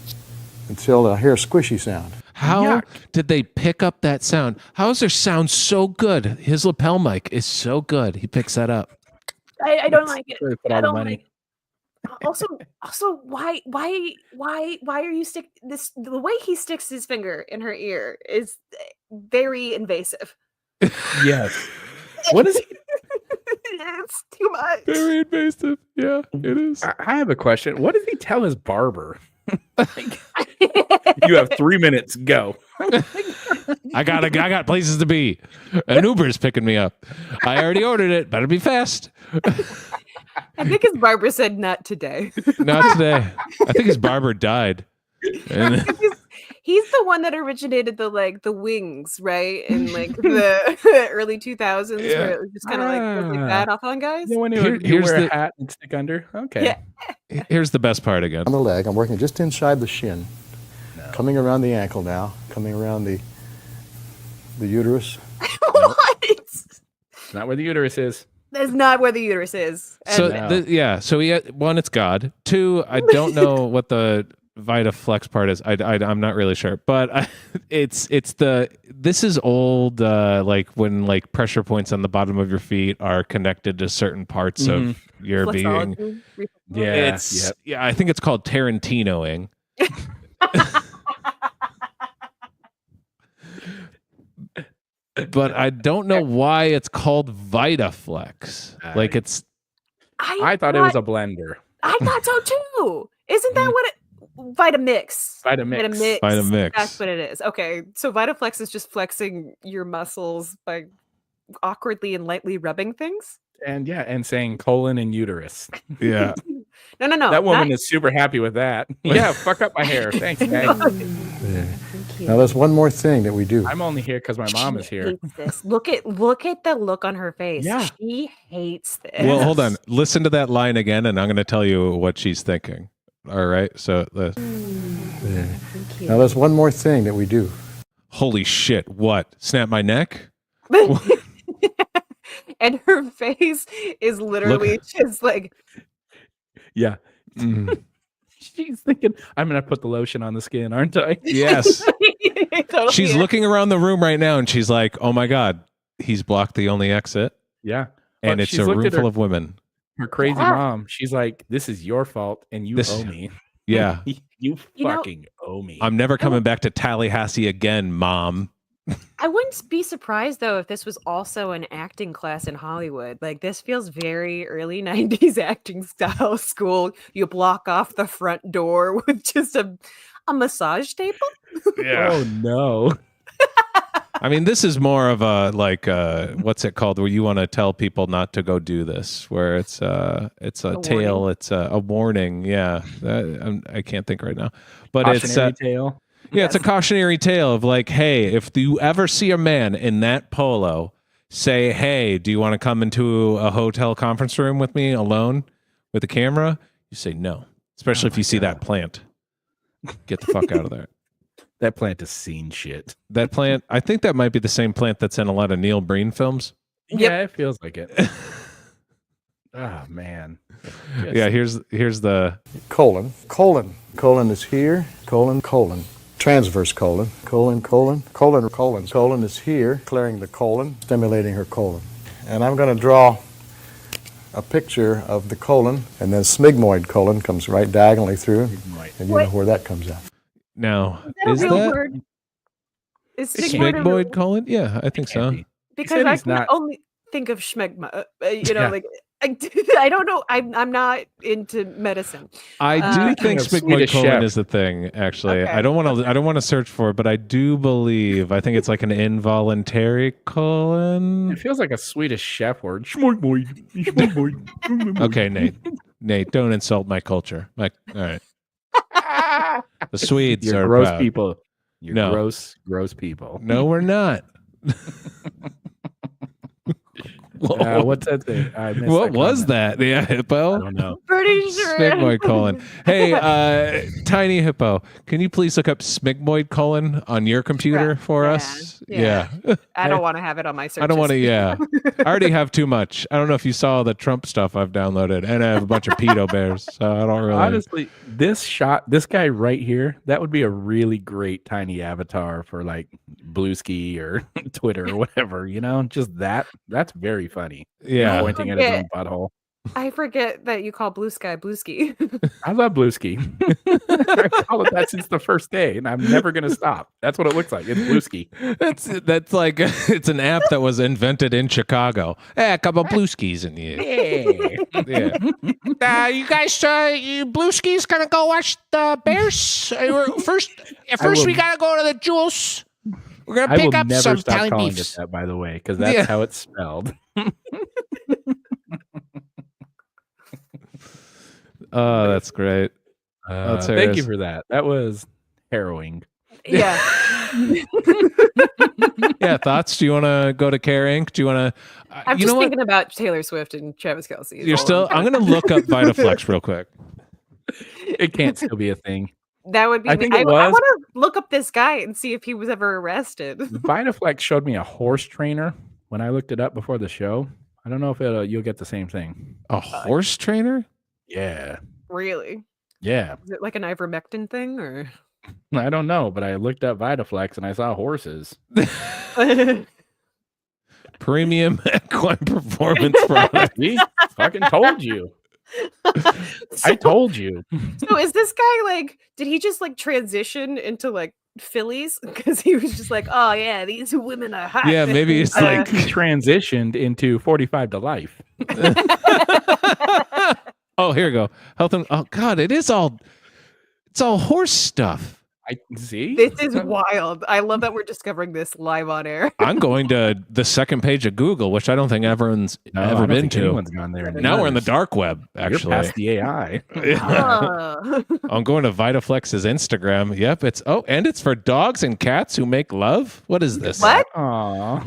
until I hear a squishy sound. How did they pick up that sound? How is their sound so good? His lapel mic is so good. He picks that up. I don't like it. Where they put I all the don't money. like it. Also, why are you the way he sticks his finger in her ear is very invasive. Yes. What is he? It's too much. Very invasive. Yeah, it is. I have a question. What does he tell his barber? You have 3 minutes. Go. I got places to be. An Uber's picking me up. I already ordered it. Better be fast. I think his barber said not today. Not today. I think his barber died. And He's the one that originated the wings, right? In like the early 2000s, where it was just kind of like that off on guys. You Here's wear the- a hat and stick under. Okay. Yeah. here's the best part again. On the leg, I'm working just inside the shin. Coming around the ankle now, coming around the uterus. What? It's not where the uterus is. That's not where the uterus is. So And- so one, it's God. Two, I don't know what the Vita Flex part is. I'm not really sure, but this is old, like when like pressure points on the bottom of your feet are connected to certain parts of your being. flexology, Yeah. I think it's called Tarantinoing. But I don't know why it's called VitaFlex. Like it's I thought it was a blender. I thought so too. Isn't that what it? Vitamix. Vitamix. Vitamix. That's what it is. Okay, so VitaFlex is just flexing your muscles by awkwardly and lightly rubbing things. And saying colon and uterus. yeah. No. That woman is super happy with that. Yeah, fuck up my hair. Thanks, guys. Now there's one more thing that we do. I'm only here because my mom is here. Hates this. Look at the look on her face. Yeah. She hates this. Well, hold on. Listen to that line again, and I'm going to tell you what she's thinking. All right. So Now there's one more thing that we do. holy shit! What? Snap my neck? And her face is literally just like Yeah. Mm. She's thinking, I'm going to put the lotion on the skin, aren't I? Yes. totally She's is. looking around the room right now, and she's like, "Oh my god, he's blocked the only exit, Yeah. and But it's she's a looked room at full her- of women." Her crazy Yeah. mom. She's like, this is your fault and you This- owe me. Yeah. You You know- fucking owe me. I'm never coming back to Tallahassee again, Mom. I wouldn't be surprised though if this was also an acting class in Hollywood. Like this feels very early 90s acting style school. You block off the front door with just a massage table. Oh no. I mean, this is more of a like what's it called, where you want to tell people not to go do this, where it's a tale, warning. it's a warning. Yeah, I can't think right now, but Cautionary tale. yeah, it's a cautionary tale of like, hey, if you ever see a man in that polo, say, hey, do you want to come into a hotel conference room with me alone with a camera? You say no, especially if you see that plant. Get the fuck out of there. That plant is seen shit. That plant, I think that might be the same plant that's in a lot of Neil Breen films. Yeah, it feels like it. Oh man. Yeah, here's the Colon. Colon is here. Colon. Transverse colon. Colon is here, clearing the colon, stimulating her colon. And I'm going to draw a picture of the colon, and then smigmoid colon comes right diagonally through, and you know where that comes out. now Is is that a real that word? Is sigmoid a real smigmoid word? colon? Yeah, I think so. Because I he's can not- only think of schmegma. Yeah. Like I don't know. I'm not into medicine. I do think of smigmoid Swedish colon chef. is the thing. Actually, Okay. I don't want to search for it, but I do believe I think it's like an involuntary colon. It feels like a Swedish chef word. Schmoy. Okay, Nate, don't insult my culture. All right, the Swedes You're are gross proud. people. You're No. gross people. No, we're not. What's that thing? I missed What was comment. that? Yeah, hippo. I don't know. Pretty sure. Smigmoid colon. Hey, Tiny Hippo, can you please look up smigmoid colon on your computer for Yeah, us? yeah. Yeah. I don't want to have it on my search. I don't want to, yeah. I already have too much. I don't know if you saw the Trump stuff I've downloaded, and I have a bunch of pedo bears, so I don't really. Honestly, this guy right here, that would be a really great tiny avatar for like Bluesky or Twitter or whatever, just that's very funny. Yeah. Pointing at his own butthole. I forget that you call blue sky blueski. I love Bluesky. I call it that since the first day, and I'm never going to stop. That's what it looks like. It's Bluesky. That's like it's an app that was invented in Chicago. Hey, a couple blue skis in you. Yeah. You guys, you blue skis gonna go watch the Bears? First we gotta go to the Jewels. We're gonna I will pick up never some stop Italian calling beefs. it that, by the way, because that's Yeah. how it's spelled. Oh, that's great. That's Thank you hilarious. for that. That was harrowing. Yeah. Yeah, thoughts? Do you want to go to Care Inc? Do you want to? I'm You just know what? thinking about Taylor Swift and Travis Kelce. is You're all still. I'm doing. going to look up VitaFlex real quick. It can't still be a thing. That would be. I think I it want was. to look up this guy and see if he was ever arrested. VitaFlex showed me a horse trainer when I looked it up before the show. I don't know if you'll get the same thing. A horse trainer? Yeah. Really? Yeah. Is it like an ivermectin thing or? I don't know, but I looked up VitaFlex and I saw horses. Premium equine performance product. See? Fucking told you. I told you. So is this guy like? Did he just like transition into like fillies? Because he was just like, oh yeah, these women are hot. Yeah, maybe it's like He transitioned into 45 to life. Oh, here we go. Health and oh god, it's all horse stuff. I see. This is wild. I love that we're discovering this live on air. I'm going to the second page of Google, which I don't think everyone's No, I ever don't been think to. anyone's gone there. Now we're in the years. dark web, actually. You're past the AI. I'm going to VitaFlex's Instagram. Yep, and it's for dogs and cats who make love. What is this? What? Aw.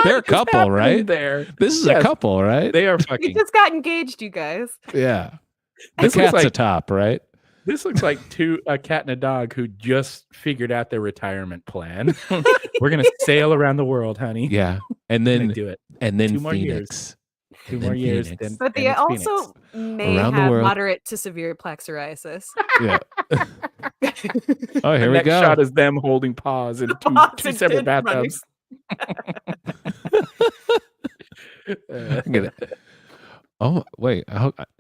They're a couple, right? There. This is a Yes. couple, right? They are We fucking. just got engaged, you guys. Yeah. The This looks cat's a like- top, right? This looks like a cat and a dog who just figured out their retirement plan. We're gonna sail around the world, honey. Yeah. And We're gonna then do it. and then 2 more years. Phoenix. 2 And more then years. Phoenix. Then, But then they it's also Phoenix. may Around the have world. moderate to severe plaque psoriasis. Yeah. Oh, here The we next go. shot is them holding paws in two separate bathtubs. I'm gonna- Oh wait!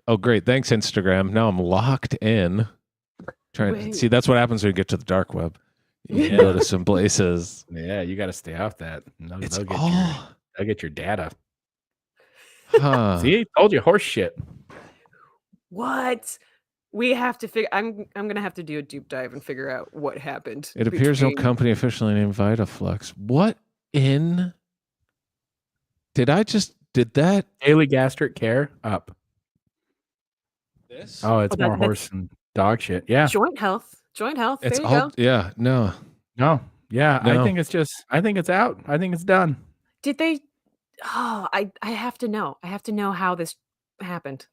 Oh great! Thanks Instagram. Now I'm locked in. Trying to Wait. see. That's what happens when you get to the dark web. You go to some places. Yeah, you got to stay off that. It's They'll all. get your data. Huh. See, told you horse shit. What? We have to figure. I'm gonna have to do a deep dive and figure out what happened. It appears no between- company officially named VitaFlex. What in? Did that? Daily gastric care up. This? Oh, it's Oh, more horse and dog shit. Yeah. joint health. Joint health. It's there you all. go. Yeah. No. No. Yeah. No. I think it's out. I think it's done. Did they? Oh, I have to know. I have to know how this happened.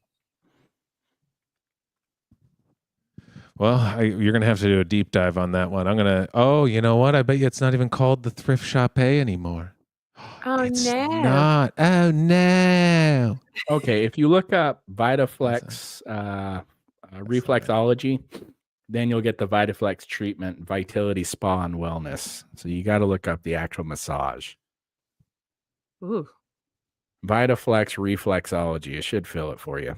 Well, you're gonna have to do a deep dive on that one. I'm gonna. Oh, you know what? I bet you it's not even called the Thrift Shop A anymore. Oh It's no! not. Oh no. Okay. If you look up VitaFlex reflexology, then you'll get the VitaFlex treatment, Vitality Spa and Wellness. So you got to look up the actual massage. Ooh. VitaFlex reflexology. It should fill it for you.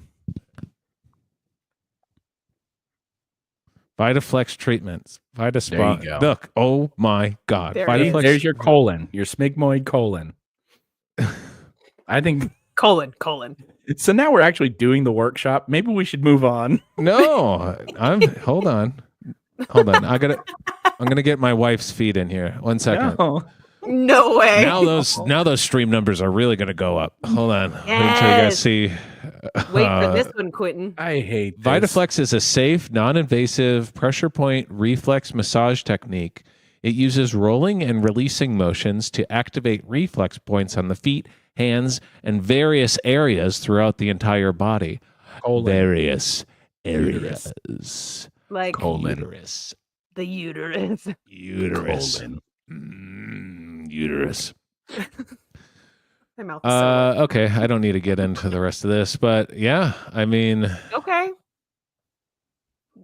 VitaFlex treatments. Vita Spa. There you go. Look. Oh my God. There it is. VitaFlex. There's your colon, your smigmoid colon. I think Colon. so. Now we're actually doing the workshop. Maybe we should move on. No. Hold on. I'm gonna get my wife's feed in here. 1 second. No. No way. Now those stream numbers are really gonna go up. Hold on. Wait until you guys Yes. see. Wait for this one, Quentin. I hate this. VitaFlex is a safe, non-invasive pressure point reflex massage technique. It uses rolling and releasing motions to activate reflex points on the feet, hands, and various areas throughout the entire body. Colon. Various Uterus. areas. Like Uterus. the uterus. Uterus. Colon. Uterus. My mouth is so Okay, I don't need to get into the rest of this, but yeah, I mean, okay.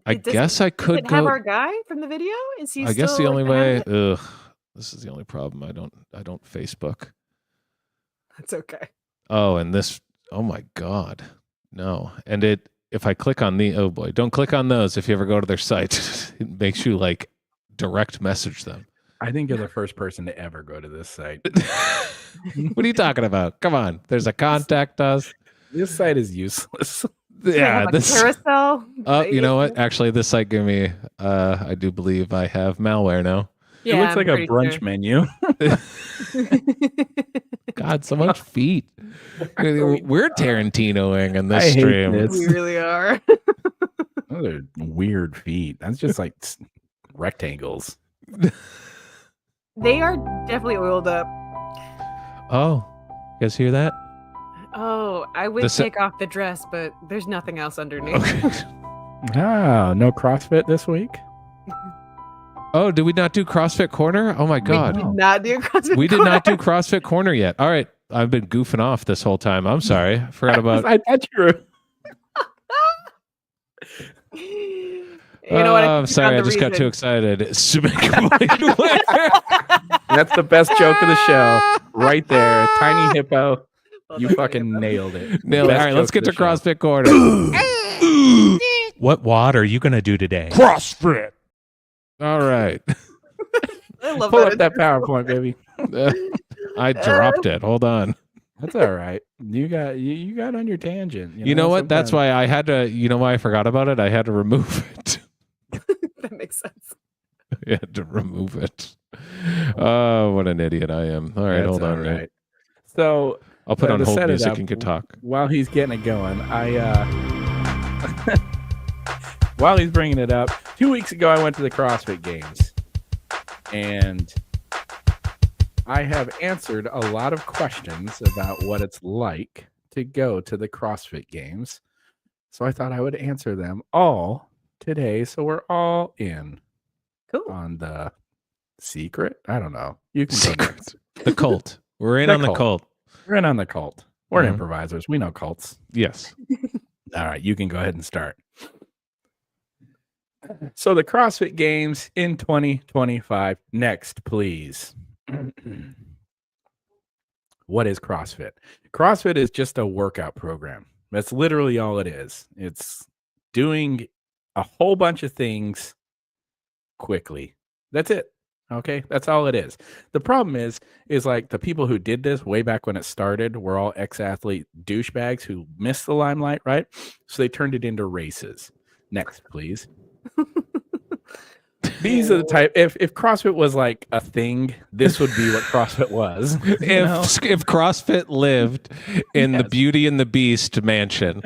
I Does guess I Does could it have go. our guy from the video? Is he? I guess the still only like way. that? Ugh, this is the only problem. I don't Facebook. That's okay. Oh, and this. Oh my God, no. And if I click on oh boy, don't click on those. If you ever go to their site, it makes you like direct message them. I think you're the first person to ever go to this site. What are you talking about? Come on, there's a contact us. This site is useless. They Yeah, have a this. carousel. Oh, you know what? Actually, this site gave me. I do believe I have malware now. It looks like a brunch menu. God, so much feet. We're Tarantinoing in I this hate stream. this. We really are. Those are weird feet. That's just like rectangles. They are definitely oiled up. Oh, you guys hear that? Oh, I would The se- take off the dress, but there's nothing else underneath. Okay. Oh, no CrossFit this week? Oh, did we not do CrossFit Corner? Oh my We God. did not do CrossFit. We did not do Corner. CrossFit Corner yet. All right. I've been goofing off this whole time. I'm sorry. I forgot about. I thought you were. You know what? I'm sorry. I just got too excited. That's the best joke of the show. Right there. Tiny hippo. You fucking nailed it. Nailed it. All Best right. Let's joke get of to the show. CrossFit Corner. What WOD are you going to do today? CrossFit. All right. I love Pull that. up that PowerPoint, baby. I dropped it. Hold on. That's all right. You got on your tangent. You know what? That's sometimes- why I had to. You know why I forgot about it? I had to remove it. That makes sense. I had to remove it. Oh, what an idiot I am. All right, That's hold on. all Right. right. So I'll put on to hold set it music up, and can talk. while he's getting it going, while he's bringing it up, 2 weeks ago I went to the CrossFit Games, and I have answered a lot of questions about what it's like to go to the CrossFit Games. So I thought I would answer them all today, so we're all in Cool. on the secret. I don't know. You can go Secret. next. The cult. We're in The on the cult. cult. We're in on the cult. We're Mhm. improvisers. We know cults. Yes. All right, you can go ahead and start. So the CrossFit Games in 2025. Next, please. What is CrossFit? CrossFit is just a workout program. That's literally all it is. It's doing a whole bunch of things quickly. That's it. Okay, that's all it is. The problem is like the people who did this way back when it started were all ex-athlete douchebags who missed the limelight, right? So they turned it into races. Next, please. These are the type. If CrossFit was like a thing, this would be what CrossFit was. If CrossFit lived in the Yes. Beauty and the Beast mansion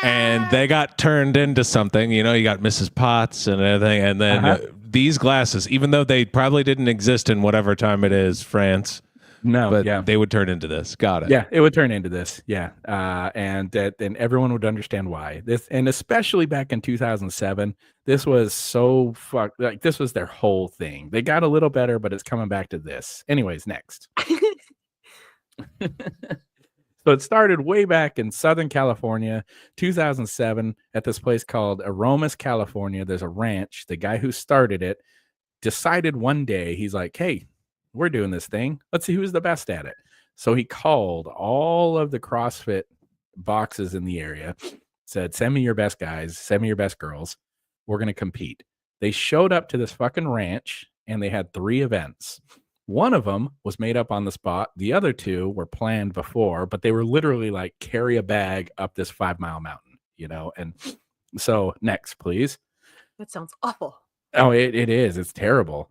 and they got turned into something, you got Mrs. Potts and everything, and then these glasses, even though they probably didn't exist in whatever time it is, France, No, but yeah. they would turn into this. Got it. Yeah, it would turn into this. Yeah. And everyone would understand why. This, and especially back in 2007, this was so like this was their whole thing. They got a little better, but it's coming back to this. Anyways, next. So it started way back in Southern California, 2007, at this place called Aromas, California. There's a ranch. The guy who started it decided one day, he's like, hey, we're doing this thing. Let's see who's the best at it. So he called all of the CrossFit boxes in the area, said, send me your best guys, send me your best girls. We're going to compete. They showed up to this fucking ranch and they had 3 events. One of them was made up on the spot. The other 2 were planned before, but they were literally like carry a bag up this 5-mile mountain, And so next, please. That sounds awful. Oh, it is. It's terrible.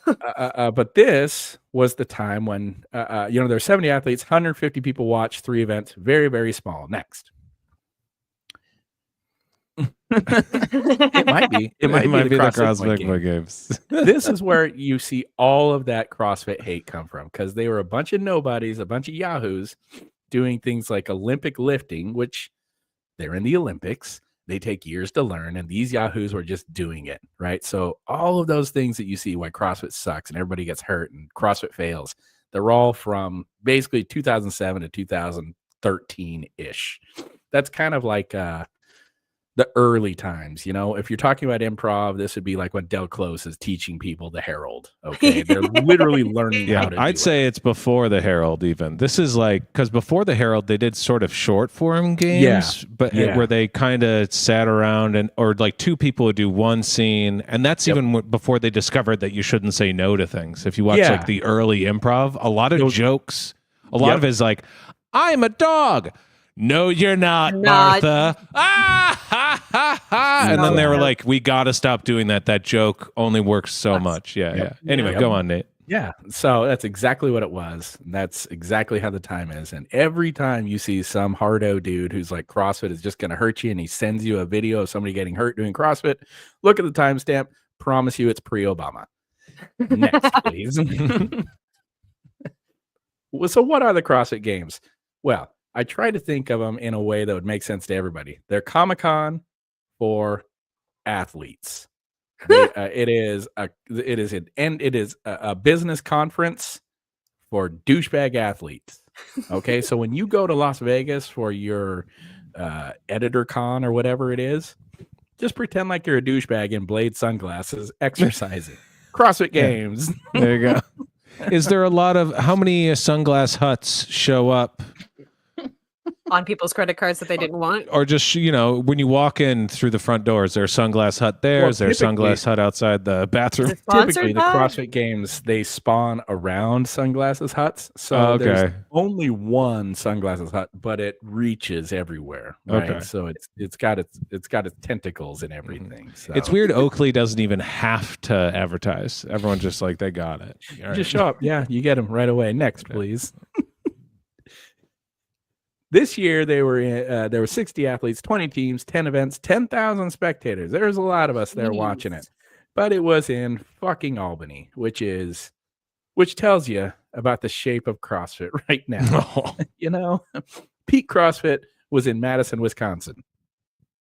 But this was the time when, there were 70 athletes, 150 people watched, 3 events, very, very small. Next. It might be. It might be the CrossFit Games. This is where you see all of that CrossFit hate come from, because they were a bunch of nobodies, a bunch of yahoos doing things like Olympic lifting, which they're in the Olympics. They take years to learn, and these yahoos were just doing it, right? So all of those things that you see why CrossFit sucks and everybody gets hurt and CrossFit fails, they're all from basically 2007 to 2013-ish. That's kind of like the early times, if you're talking about improv, this would be like when Del Close is teaching people the Herald. Okay. They're literally learning how to I'd say it's before the Herald even. This is like, because before the Herald, they did sort of short form games, where they kind of sat around or like 2 people would do one scene. And that's even before they discovered that you shouldn't say no to things. If you watch like the early improv, a lot of jokes, a lot of it is like, I'm a dog. No, you're not, Martha. Ah, ha, ha, ha. And then they were like, we got to stop doing that. That joke only works so much. Yeah. Anyway, go on, Nate. Yeah, so that's exactly what it was. And that's exactly how the time is. And every time you see some hardo dude who's like CrossFit is just going to hurt you, and he sends you a video of somebody getting hurt doing CrossFit, look at the timestamp. Promise you, it's pre-Obama. Next, please. So, what are the CrossFit Games? Well, I try to think of them in a way that would make sense to everybody. They're Comic-Con for athletes. It is a business conference for douchebag athletes. Okay, so when you go to Las Vegas for your editor con or whatever it is, just pretend like you're a douchebag in Blade sunglasses exercising. CrossFit Games. There you go. Is there a lot of how many sunglass huts show up? On people's credit cards that they didn't want? Or just, when you walk in through the front door, is there a sunglass hut there? Well, is there a sunglass hut outside the bathroom? Typically, the CrossFit Games, they spawn around sunglasses huts. So there's only one sunglasses hut, but it reaches everywhere. Right? Okay. So it's got its tentacles and everything. So. It's weird Oakley doesn't even have to advertise. Everyone's just like, they got it. All right. Just show up. Yeah, you get them right away. Next, please. This year, there were 60 athletes, 20 teams, 10 events, 10,000 spectators. There's a lot of us there watching it. But it was in fucking Albany, which tells you about the shape of CrossFit right now. Peak CrossFit was in Madison, Wisconsin.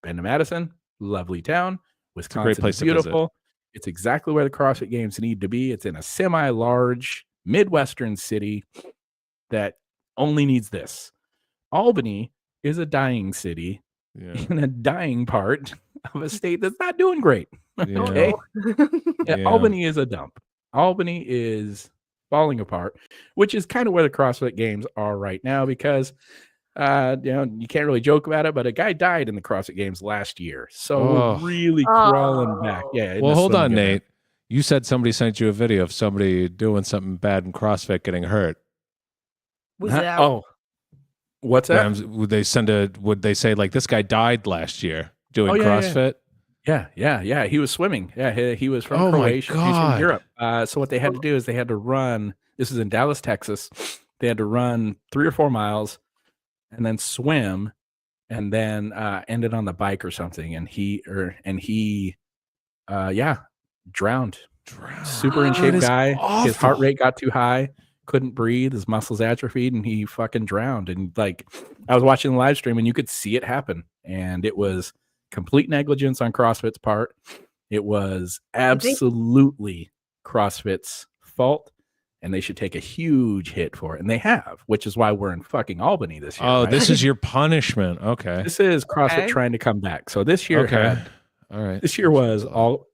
Been to Madison, lovely town. Wisconsin, great place beautiful. It's exactly where the CrossFit Games need to be. It's in a semi-large Midwestern city that only needs this. Albany is a dying city in a dying part of a state that's not doing great. Okay. Albany is a dump. Albany is falling apart, which is kind of where the CrossFit Games are right now because you can't really joke about it, but a guy died in the CrossFit Games last year. So we're really crawling back. Yeah. Well, hold on, Nate. You said somebody sent you a video of somebody doing something bad in CrossFit getting hurt. Was that? Oh. What's that? Would they say like this guy died last year doing CrossFit? Yeah. He was swimming. Yeah, he was from Croatia. He's from Europe. So what they had to do is they had to run. This is in Dallas, Texas. They had to run 3 or 4 miles and then swim, and then ended on the bike or something. And he drowned. Super in shape guy. Awful. His heart rate got too high. Couldn't breathe, his muscles atrophied, and he fucking drowned. And like, I was watching the live stream and you could see it happen. And it was complete negligence on CrossFit's part. It was absolutely CrossFit's fault, and they should take a huge hit for it. And they have, which is why we're in fucking Albany this year. Oh, right? This is your punishment. Okay. This is CrossFit trying to come back. So this year all right. This year was all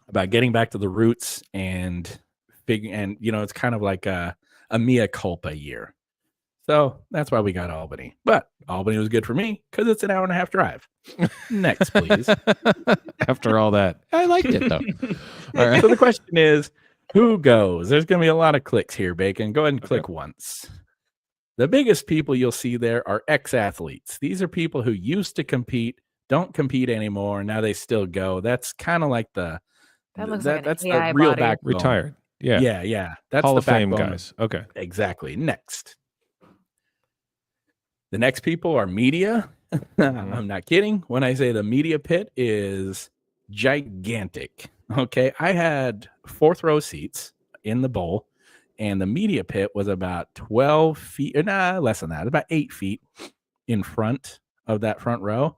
about getting back to the roots and it's kind of like a mea culpa year. So that's why we got Albany. But Albany was good for me because it's an hour and a half drive. Next, please. After all that, I liked it though. All right. So the question is, who goes? There's going to be a lot of clicks here, Bacon. Go ahead and click once. The biggest people you'll see there are ex-athletes. These are people who used to compete, don't compete anymore. Now they still go. That's kind of like that's the real backbone. Retired. Yeah. That's Hall the of Fame backbone. guys. Okay. Exactly. Next. The next people are media. I'm not kidding when I say the media pit is gigantic. Okay. I had 4th row seats in the bowl, and the media pit was about 12 feet, less than that, about 8 feet in front of that front row,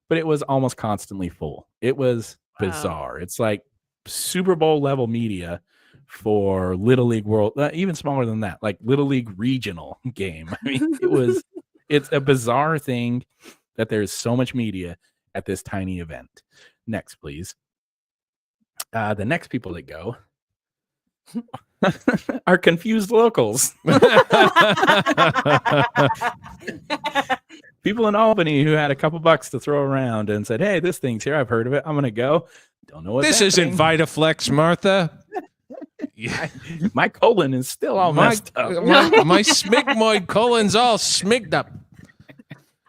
but it was almost constantly full. It was bizarre. It's like Super Bowl level media for Little League World, even smaller than that, like Little League regional game. I mean, it's a bizarre thing that there's so much media at this tiny event. Next, please. The next people that go are confused locals. People in Albany who had a couple bucks to throw around and said, "Hey, this thing's here. I've heard of it. I'm going to go." Don't know what this isn't Vitaflex, Martha. Yeah. My colon is still all messed up. My smigmoid colon's all smigged up.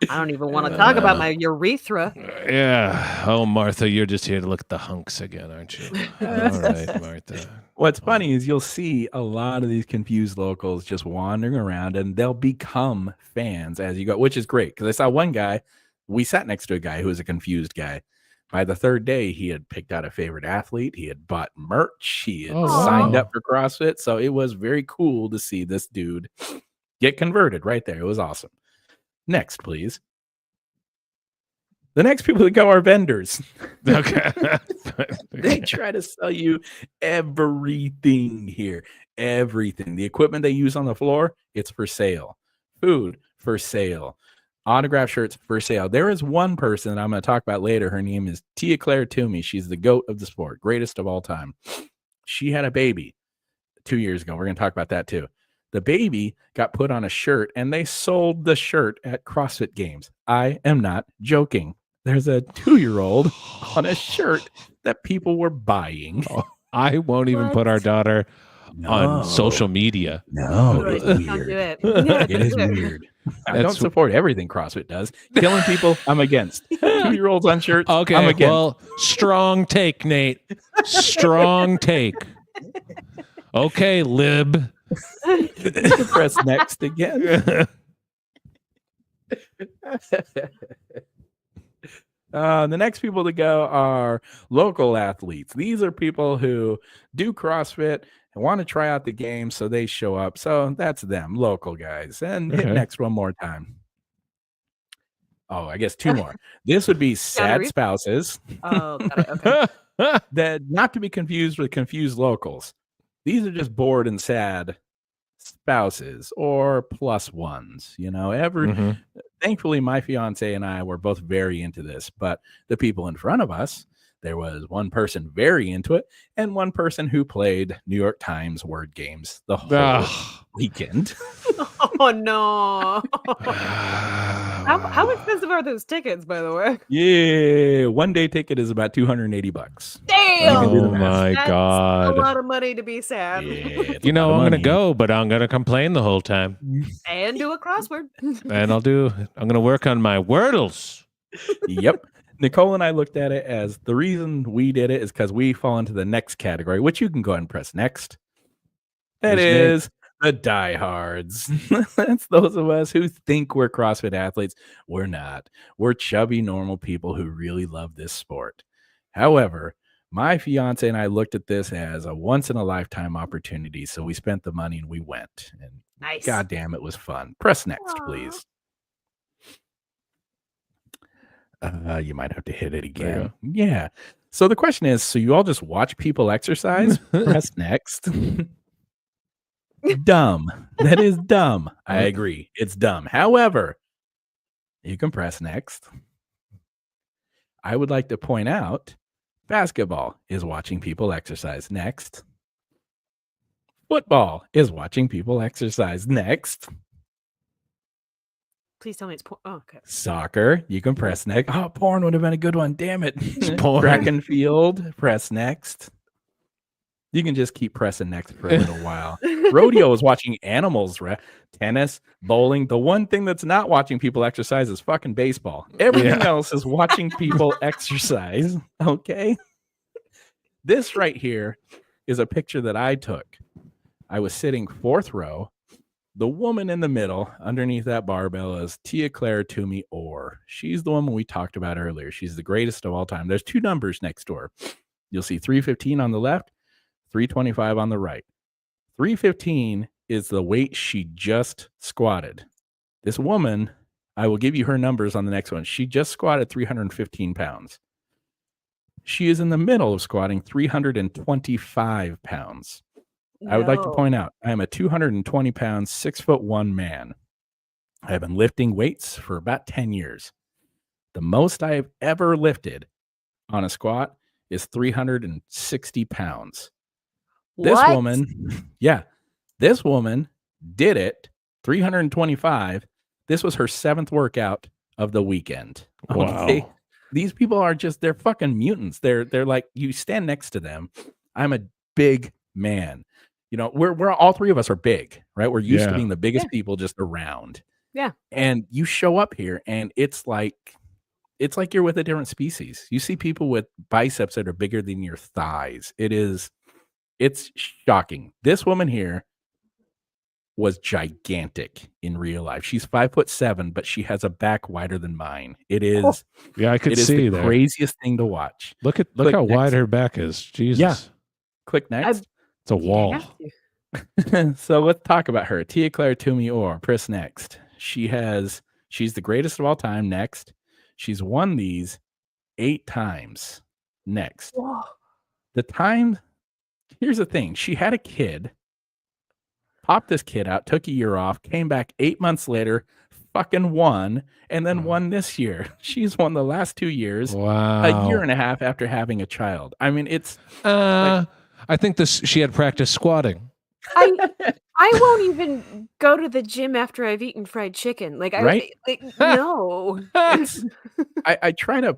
I don't even want to talk about my urethra. Yeah. Oh, Martha, you're just here to look at the hunks again, aren't you? All right, Martha. What's funny is you'll see a lot of these confused locals just wandering around, and they'll become fans as you go, which is great. Because I saw one guy, we sat next to a guy who was a confused guy. By the third day, he had picked out a favorite athlete. He had bought merch. He had signed up for CrossFit. So it was very cool to see this dude get converted right there. It was awesome. Next, please. The next people that go are vendors. Okay. They try to sell you everything here. Everything. The equipment they use on the floor, it's for sale. Food, for sale. Autograph shirts, for sale. There is one person that I'm going to talk about later. Her name is Tia Claire Toomey. She's the GOAT of the sport. Greatest of all time. She had a baby 2 years ago. We're going to talk about that too. The baby got put on a shirt, and they sold the shirt at CrossFit Games. I am not joking. There's a 2-year-old on a shirt that people were buying. I won't even put our daughter on social media. No, Right, it's don't weird. do it. Yeah, It is don't do weird. I don't support everything CrossFit does. Killing people, I'm against. 2-year-olds on shirts, Okay, I'm against. well, strong take, Nate. Strong take. Okay, lib. You can press next again. The next people to go are local athletes. These are people who do CrossFit and want to try out the game, so they show up. So that's them, local guys. And hit Okay. next one more time. Oh, I guess 2 more. This would be sad read? spouses. Oh, got it. Okay. That not to be confused with confused locals. These are just bored and sad spouses or plus ones. Mhm. Thankfully, my fiance and I were both very into this, but the people in front of us, there was one person very into it and one person who played New York Times word games the whole Ugh. weekend. Oh no. How expensive are those tickets, by the way? Yeah, 1-day ticket is about $280. Damn. can do the Oh math. my That's God. a lot of money to be sad. Yeah, it's You a know, lot of I'm going to money. go, but I'm going to complain the whole time. And do a crossword. And I'm going to work on my wordles. Yep. Nicole and I looked at it as the reason we did it is because we fall into the next category, which you can go ahead and press next. That Who's is the diehards. That's those of us who think we're CrossFit athletes. We're not. We're chubby, normal people who really love this sport. However, my fiance and I looked at this as a once in a lifetime opportunity. So we spent the money and we went. And Nice. goddamn, it was fun. Press next, Aw. please. You might have to hit it There you again. Yeah. So the question is, so you all just watch people exercise? Press next. Dumb. That is dumb. I agree. It's dumb. However, you can press next. I would like to point out basketball is watching people exercise. Next. Football is watching people exercise. Next. Please tell me it's oh, okay. Soccer, you can press next. Oh, porn would have been a good one. Damn it. porn. Track and field, press next. You can just keep pressing next for a little while. Rodeo is watching animals, tennis, bowling. The one thing that's not watching people exercise is fucking baseball. Everything else is watching people exercise. Okay. This right here is a picture that I took. I was sitting 4th row. The woman in the middle, underneath that barbell, is Tia Claire Toomey Orr. She's the woman we talked about earlier. She's the greatest of all time. There's 2 numbers next to her. You'll see 315 on the left, 325 on the right. 315 is the weight she just squatted. This woman, I will give you her numbers on the next one. She just squatted 315 pounds. She is in the middle of squatting 325 pounds. I would like to point out, I am a 220 pound, 6'1" man. I have been lifting weights for about 10 years. The most I have ever lifted on a squat is 360 pounds. This woman did it 325. This was her 7th workout of the weekend. Okay? Wow. These people are they're fucking mutants. They're like, you stand next to them. I'm a big man. We're all 3 of us are big, right? We're used to being the biggest people just around. Yeah. And you show up here and it's like you're with a different species. You see people with biceps that are bigger than your thighs. It's shocking. This woman here was gigantic in real life. She's 5'7", but she has a back wider than mine. It is Yeah, I could it is see the there. craziest thing to watch. Look Click how next. wide her back is. Jesus. Yeah. Click next. It's a wall. So let's talk about her. Tia Claire Toomey Orr. Press next. She's the greatest of all time. Next. She's won these 8 times. Next. Whoa. Here's the thing. She had a kid, popped this kid out, took a year off, came back 8 months later, fucking won, and then won this year. She's won the last 2 years, Wow. a year and a half after having a child. I mean, it's I think she had practiced squatting. I won't even go to the gym after I've eaten fried chicken. Right? No. I try to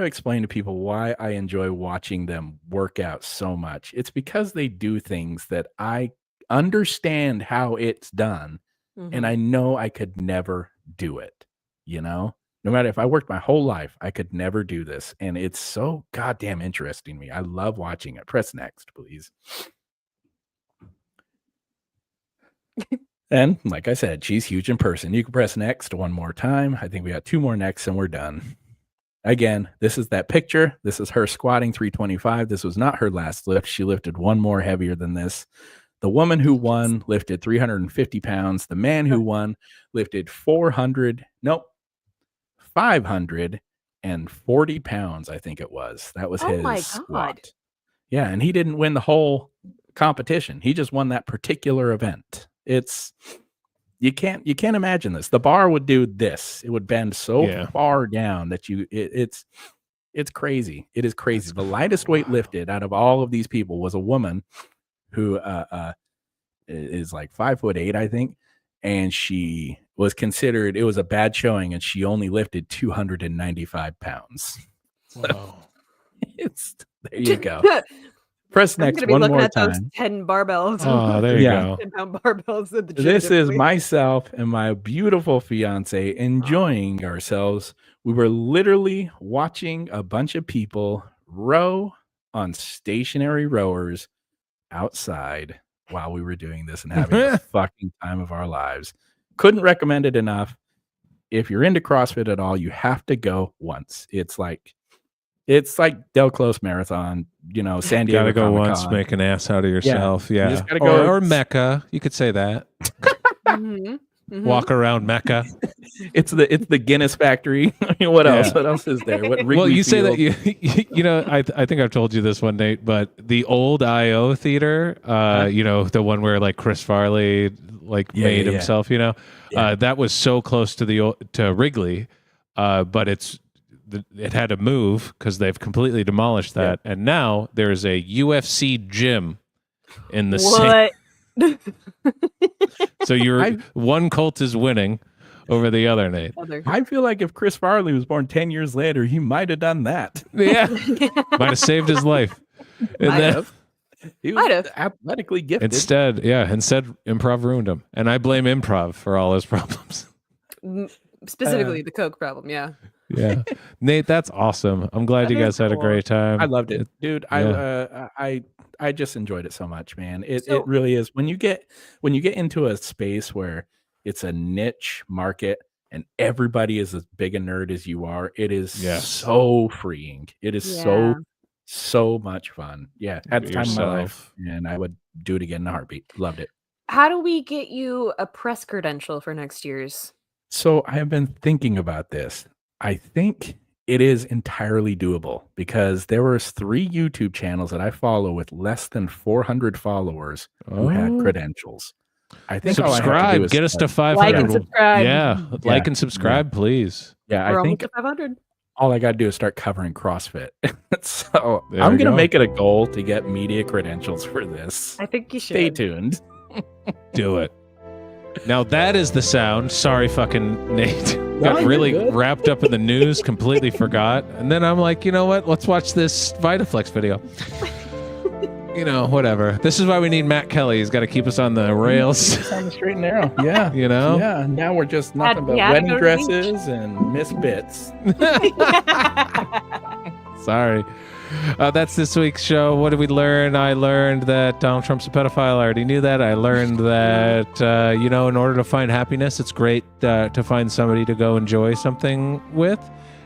explain to people why I enjoy watching them work out so much. It's because they do things that I understand how it's done, and I know I could never do it. No matter if I worked my whole life, I could never do this. And it's so goddamn interesting to me. I love watching it. Press next, please. And like I said, she's huge in person. You can press next one more time. I think we got 2 more next and we're done. Again, this is that picture. This is her squatting 325. This was not her last lift. She lifted one more heavier than this. The woman who won lifted 350 pounds. The man who won lifted 540 pounds, I think it was. That was his my squat. God. Yeah, and he didn't win the whole competition. He just won that particular event. You can't imagine this. The bar would do this. It would bend so far down that it's crazy. It is crazy. The lightest weight lifted out of all of these people was a woman who is like 5'8", I think, and she was considered. It was a bad showing, and she only lifted 295 pounds. Wow. There you go. Press next I'm gonna be one looking more at those time. 10 barbells. Oh, there you go. 10-pound barbells at the gym. This is myself and my beautiful fiance enjoying ourselves. We were literally watching a bunch of people row on stationary rowers outside while we were doing this and having the fucking time of our lives. Couldn't recommend it enough. If you're into CrossFit at all, you have to go once. It's like Del Close Marathon, San Diego. Gotta go Comic-Con. once, make an ass out of yourself. You Yeah. just gotta go. Or Mecca. You could say that. Walk around Mecca. It's the Guinness factory. I mean, what else? What else is there? Well, you say that I think I've told you this one, Nate, but the old IO theater, the one where like Chris Farley made himself, that was so close to Wrigley, but it had to move because they've completely demolished that, and now there's a UFC gym in the same. So one cult is winning over the other, Nate. I feel like if Chris Farley was born 10 years later, he might have done that. Yeah, might have saved his life. He was athletically gifted. Instead, improv ruined him, and I blame improv for all his problems. Specifically, the Coke problem. Yeah. Yeah, Nate, that's awesome. I'm glad you guys had a great time. I loved it, dude. I just enjoyed it so much, man. It really is. When you get into a space where it's a niche market and everybody is as big a nerd as you are, it is so freeing. It is so much fun. Yeah, had the time of my life, and I would do it again in a heartbeat. Loved it. How do we get you a press credential for next year's? So I have been thinking about this. I think it is entirely doable because there were 3 YouTube channels that I follow with less than 400 followers who had credentials. I think subscribe. Get us to 500. Like and subscribe. Yeah, like and subscribe, please. Yeah, We're I think almost at 500. all I got to do is start covering CrossFit. So I'm going to make it a goal to get media credentials for this. I think you should. Stay tuned. Do it. Now that is the sound. Sorry, fucking Nate. Got really wrapped up in the news, completely forgot. And then I'm like, you know what? Let's watch this VitaFlex video. whatever. This is why we need Matt Kelly. He's got to keep us on the rails. It's on the straight and narrow. Yeah. Yeah. Now we're just nothing but Yeah, wedding go to the dresses and Miss Bits. Sorry. That's this week's show. What did we learn? I learned that Donald Trump's a pedophile. I already knew that. I learned that, in order to find happiness, it's great to find somebody to go enjoy something with.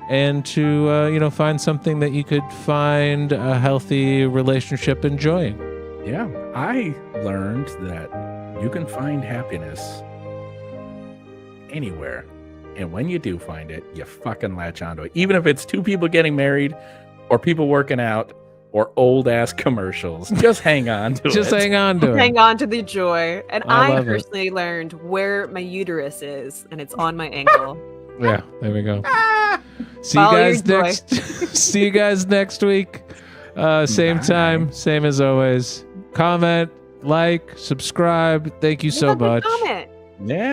And to, find something that you could find a healthy relationship enjoying. Yeah, I learned that you can find happiness anywhere. And when you do find it, you fucking latch onto it. Even if it's two people getting married or people working out or old-ass commercials. Just hang on to it. Just hang on to it. Hang on to the joy. And I I love it. personally learned where my uterus is, and it's on my ankle. Yeah, there we go. See Follow you your guys joy. next. See you guys next week. Same Bye. time, same as always. Comment, like, subscribe. Thank you so Leave a good much. comment. Yeah.